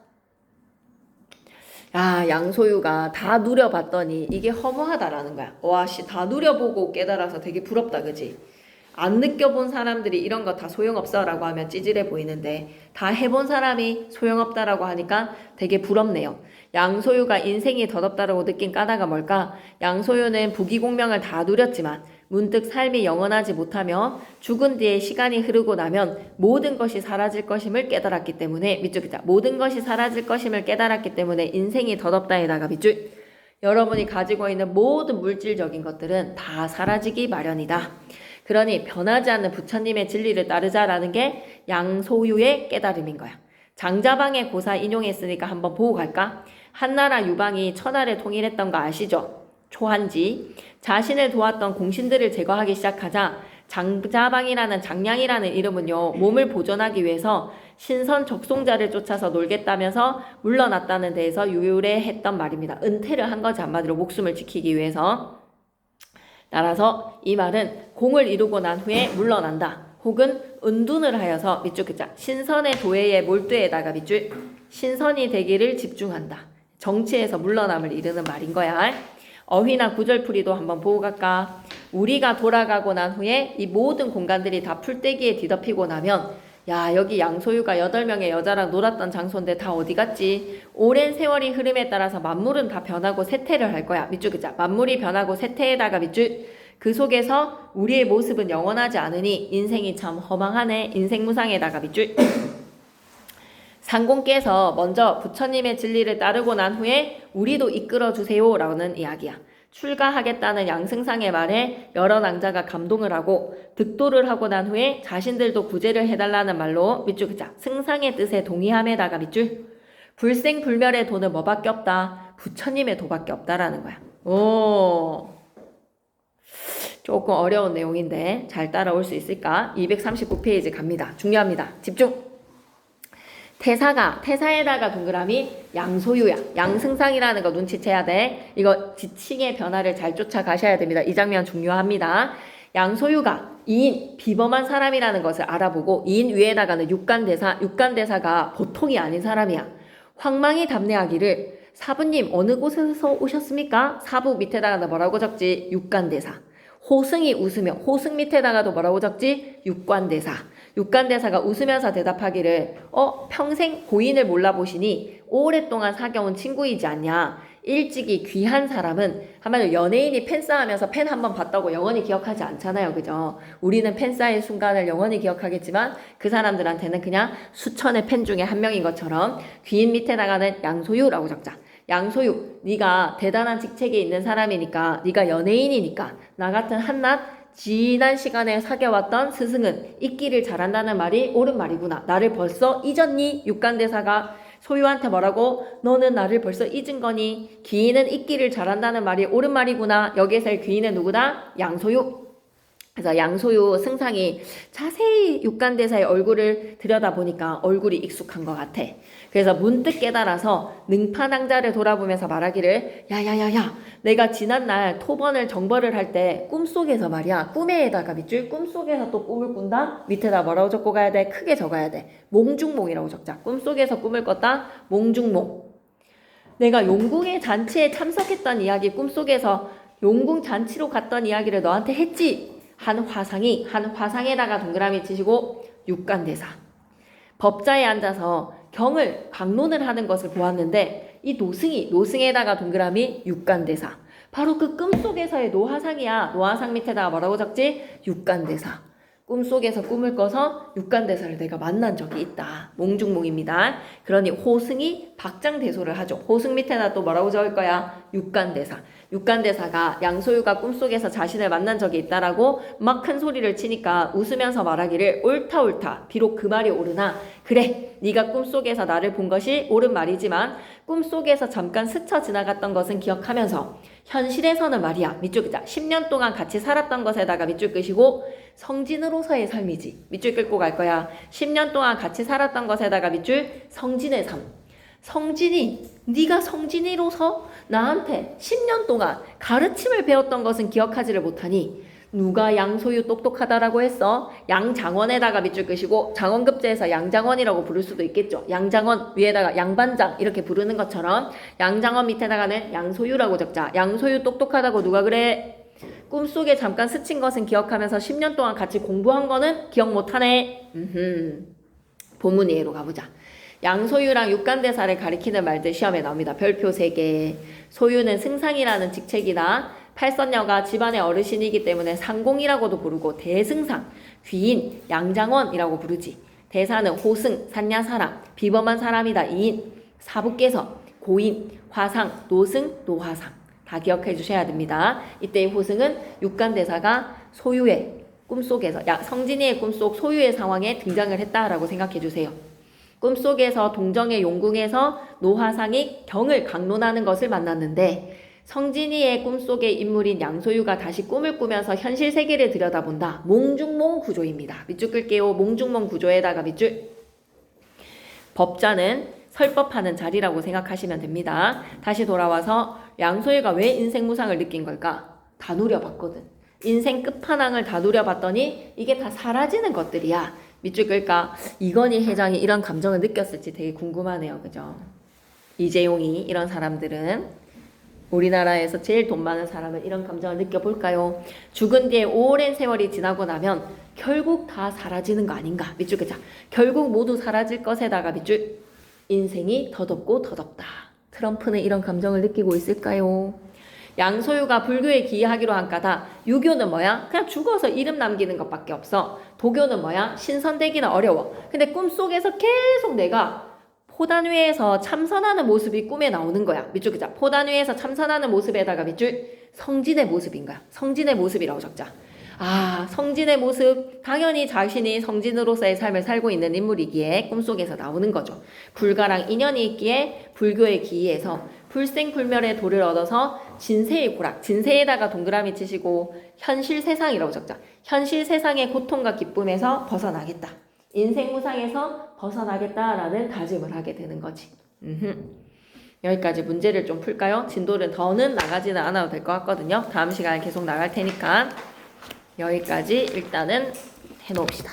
야, 양소유가 다 누려봤더니 이게 허무하다라는 거야. 와, 다 누려보고 깨달아서 되게 부럽다, 그지? 안 느껴본 사람들이 이런 거 다 소용없어 라고 하면 찌질해 보이는데 다 해본 사람이 소용없다라고 하니까 되게 부럽네요. 양소유가 인생이 더럽다라고 느낀 까닭은 뭘까? 양소유는 부귀공명을 다 누렸지만 문득 삶이 영원하지 못하며 죽은 뒤에 시간이 흐르고 나면 모든 것이 사라질 것임을 깨달았기 때문에 밑줄이다. 모든 것이 사라질 것임을 깨달았기 때문에 인생이 더럽다에다가 밑줄. 여러분이 가지고 있는 모든 물질적인 것들은 다 사라지기 마련이다. 그러니 변하지 않는 부처님의 진리를 따르자라는 게 양소유의 깨달음인 거야. 장자방의 고사 인용했으니까 한번 보고 갈까? 한나라 유방이 천하를 통일했던 거 아시죠? 초한지. 자신을 도왔던 공신들을 제거하기 시작하자 장자방이라는 장량이라는 이름은요, 몸을 보존하기 위해서 신선 적송자를 쫓아서 놀겠다면서 물러났다는 데에서 유래했던 말입니다. 은퇴를 한 거지, 한마디로 목숨을 지키기 위해서. 따라서 이 말은 공을 이루고 난 후에 물러난다. 혹은 은둔을 하여서 밑줄 긋자. 신선의 도회에 몰두에다가 밑줄. 신선이 되기를 집중한다. 정치에서 물러남을 이르는 말인 거야. 어휘나 구절풀이도 한번 보고 갈까? 우리가 돌아가고 난 후에 이 모든 공간들이 다 풀떼기에 뒤덮이고 나면 야, 여기 양소유가 8명의 여자랑 놀았던 장소인데 다 어디 갔지? 오랜 세월이 흐름에 따라서 만물은 다 변하고 쇠퇴를 할 거야. 밑줄 긋자. 만물이 변하고 쇠퇴에다가 밑줄. 그 속에서 우리의 모습은 영원하지 않으니 인생이 참 허망하네. 인생무상에다가 밑줄. 상공께서 먼저 부처님의 진리를 따르고 난 후에 우리도 이끌어주세요 라는 이야기야. 출가하겠다는 양승상의 말에 여러 낭자가 감동을 하고 득도를 하고 난 후에 자신들도 구제를 해달라는 말로 밑줄 긋자. 승상의 뜻에 동의함에다가 밑줄. 불생불멸의 도는 뭐밖에 없다? 부처님의 도밖에 없다라는 거야. 오, 조금 어려운 내용인데 잘 따라올 수 있을까? 239페이지 갑니다. 중요합니다. 집중! 태사에다가 동그라미 양소유야. 양승상이라는 거 눈치채야 돼. 이거 지칭의 변화를 잘 쫓아가셔야 됩니다. 이 장면 중요합니다. 양소유가 2인 비범한 사람이라는 것을 알아보고 2인 위에다가는 육간대사가 보통이 아닌 사람이야. 황망히 답례하기를 사부님 어느 곳에서 오셨습니까? 사부 밑에다가 뭐라고 적지? 육간대사. 호승이 웃으며 호승 밑에다가도 뭐라고 적지? 육관대사. 육관대사가 웃으면서 대답하기를 평생 고인을 몰라보시니 오랫동안 사귀어온 친구이지 않냐. 일찍이 귀한 사람은 한마디로 연예인이 팬싸하면서 팬 한번 봤다고 영원히 기억하지 않잖아요. 그죠? 우리는 팬싸의 순간을 영원히 기억하겠지만 그 사람들한테는 그냥 수천의 팬 중에 한 명인 것처럼 귀인 밑에다가는 양소유라고 적자. 양소유, 네가 대단한 직책에 있는 사람이니까, 네가 연예인이니까 나 같은 한낱 지난 시간에 사귀어왔던 스승은 잊기를 잘한다는 말이 옳은 말이구나. 나를 벌써 잊었니? 육간대사가 소유한테 뭐라고? 너는 나를 벌써 잊은 거니? 귀인은 잊기를 잘한다는 말이 옳은 말이구나. 여기에서의 귀인은 누구다? 양소유. 그래서 양소유 승상이 자세히 육간대사의 얼굴을 들여다보니까 얼굴이 익숙한 것 같아. 그래서 문득 깨달아서 능파낭자를 돌아보면서 말하기를 야야야야 내가 지난날 토번을 정벌을 할 때 꿈속에서 말이야 꿈에다가 밑줄 꿈속에서 또 꿈을 꾼다 밑에다 뭐라고 적고 가야 돼? 크게 적어야 돼. 몽중몽이라고 적자. 꿈속에서 꿈을 꿨다 몽중몽. 내가 용궁의 잔치에 참석했던 이야기 꿈속에서 용궁 잔치로 갔던 이야기를 너한테 했지. 한 화상에다가 동그라미 치시고 육간대사. 법자에 앉아서 경을 강론을 하는 것을 보았는데 이 노승에다가 동그라미 육간대사. 바로 그 꿈속에서의 노화상이야. 노화상 밑에다가 뭐라고 적지? 육간대사. 꿈속에서 꿈을 꿔서 육간대사를 내가 만난 적이 있다. 몽중몽입니다. 그러니 호승이 박장대소를 하죠. 호승 밑에다 또 뭐라고 적을 거야? 육간대사. 육간대사가 양소유가 꿈속에서 자신을 만난 적이 있다라고 막 큰 소리를 치니까 웃으면서 말하기를 옳다. 비록 그 말이 옳으나 그래 네가 꿈속에서 나를 본 것이 옳은 말이지만 꿈속에서 잠깐 스쳐 지나갔던 것은 기억하면서 현실에서는 말이야 밑줄 끄자 10년 동안 같이 살았던 것에다가 밑줄 끄시고 성진으로서의 삶이지 밑줄 끌고 갈 거야. 10년 동안 같이 살았던 것에다가 밑줄 성진의 삶. 성진이 네가 성진이로서 나한테 10년 동안 가르침을 배웠던 것은 기억하지를 못하니 누가 양소유 똑똑하다라고 했어? 양장원에다가 밑줄 끄시고 장원급제에서 양장원이라고 부를 수도 있겠죠. 양장원 위에다가 양반장 이렇게 부르는 것처럼 양장원 밑에다가는 양소유라고 적자. 양소유 똑똑하다고 누가 그래? 꿈속에 잠깐 스친 것은 기억하면서 10년 동안 같이 공부한 거는 기억 못하네. 본문 이해로 가보자. 양소유랑 육간대사를 가리키는 말들 시험에 나옵니다. 별표 3개. 소유는 승상이라는 직책이나 팔선녀가 집안의 어르신이기 때문에 상공이라고도 부르고 대승상, 귀인, 양장원이라고 부르지. 대사는 호승, 산야사람, 비범한 사람이다. 이인, 사부께서, 고인, 화상, 노승, 노화상. 다 기억해 주셔야 됩니다. 이때의 호승은 육간대사가 소유의 꿈속에서 성진이의 꿈속 소유의 상황에 등장을 했다라고 생각해 주세요. 꿈속에서 동정의 용궁에서 노화상이 경을 강론하는 것을 만났는데 성진이의 꿈속의 인물인 양소유가 다시 꿈을 꾸면서 현실 세계를 들여다본다. 몽중몽 구조입니다. 밑줄 끌게요. 몽중몽 구조에다가 밑줄. 법자는 설법하는 자리라고 생각하시면 됩니다. 다시 돌아와서 양소유가 왜 인생무상을 느낀 걸까? 다 누려봤거든. 인생 끝판왕을 다 누려봤더니 이게 다 사라지는 것들이야. 밑줄 끌까? 이건희 회장이 이런 감정을 느꼈을지 되게 궁금하네요. 그죠? 이재용이 이런 사람들은 우리나라에서 제일 돈 많은 사람은 이런 감정을 느껴볼까요? 죽은 뒤에 오랜 세월이 지나고 나면 결국 다 사라지는 거 아닌가? 밑줄 끄자. 결국 모두 사라질 것에다가 밑줄. 인생이 더덥고 더덥다. 트럼프는 이런 감정을 느끼고 있을까요? 양소유가 불교에 기여하기로 한 까다. 유교는 뭐야? 그냥 죽어서 이름 남기는 것밖에 없어. 도교는 뭐야? 신선되기는 어려워. 근데 꿈속에서 계속 내가 포단 위에서 참선하는 모습이 꿈에 나오는 거야. 밑줄 끄자. 포단 위에서 참선하는 모습에다가 밑줄 성진의 모습인 거야. 성진의 모습이라고 적자. 아, 성진의 모습. 당연히 자신이 성진으로서의 삶을 살고 있는 인물이기에 꿈속에서 나오는 거죠. 불가랑 인연이 있기에 불교에 기이해서 불생불멸의 도를 얻어서 진세의 고락. 진세에다가 동그라미 치시고 현실 세상이라고 적자. 현실 세상의 고통과 기쁨에서 벗어나겠다. 인생무상에서 벗어나겠다라는 다짐을 하게 되는 거지. 여기까지 문제를 좀 풀까요? 진도를 더는 나가지는 않아도 될 것 같거든요. 다음 시간에 계속 나갈 테니까 여기까지 일단은 해놓읍시다.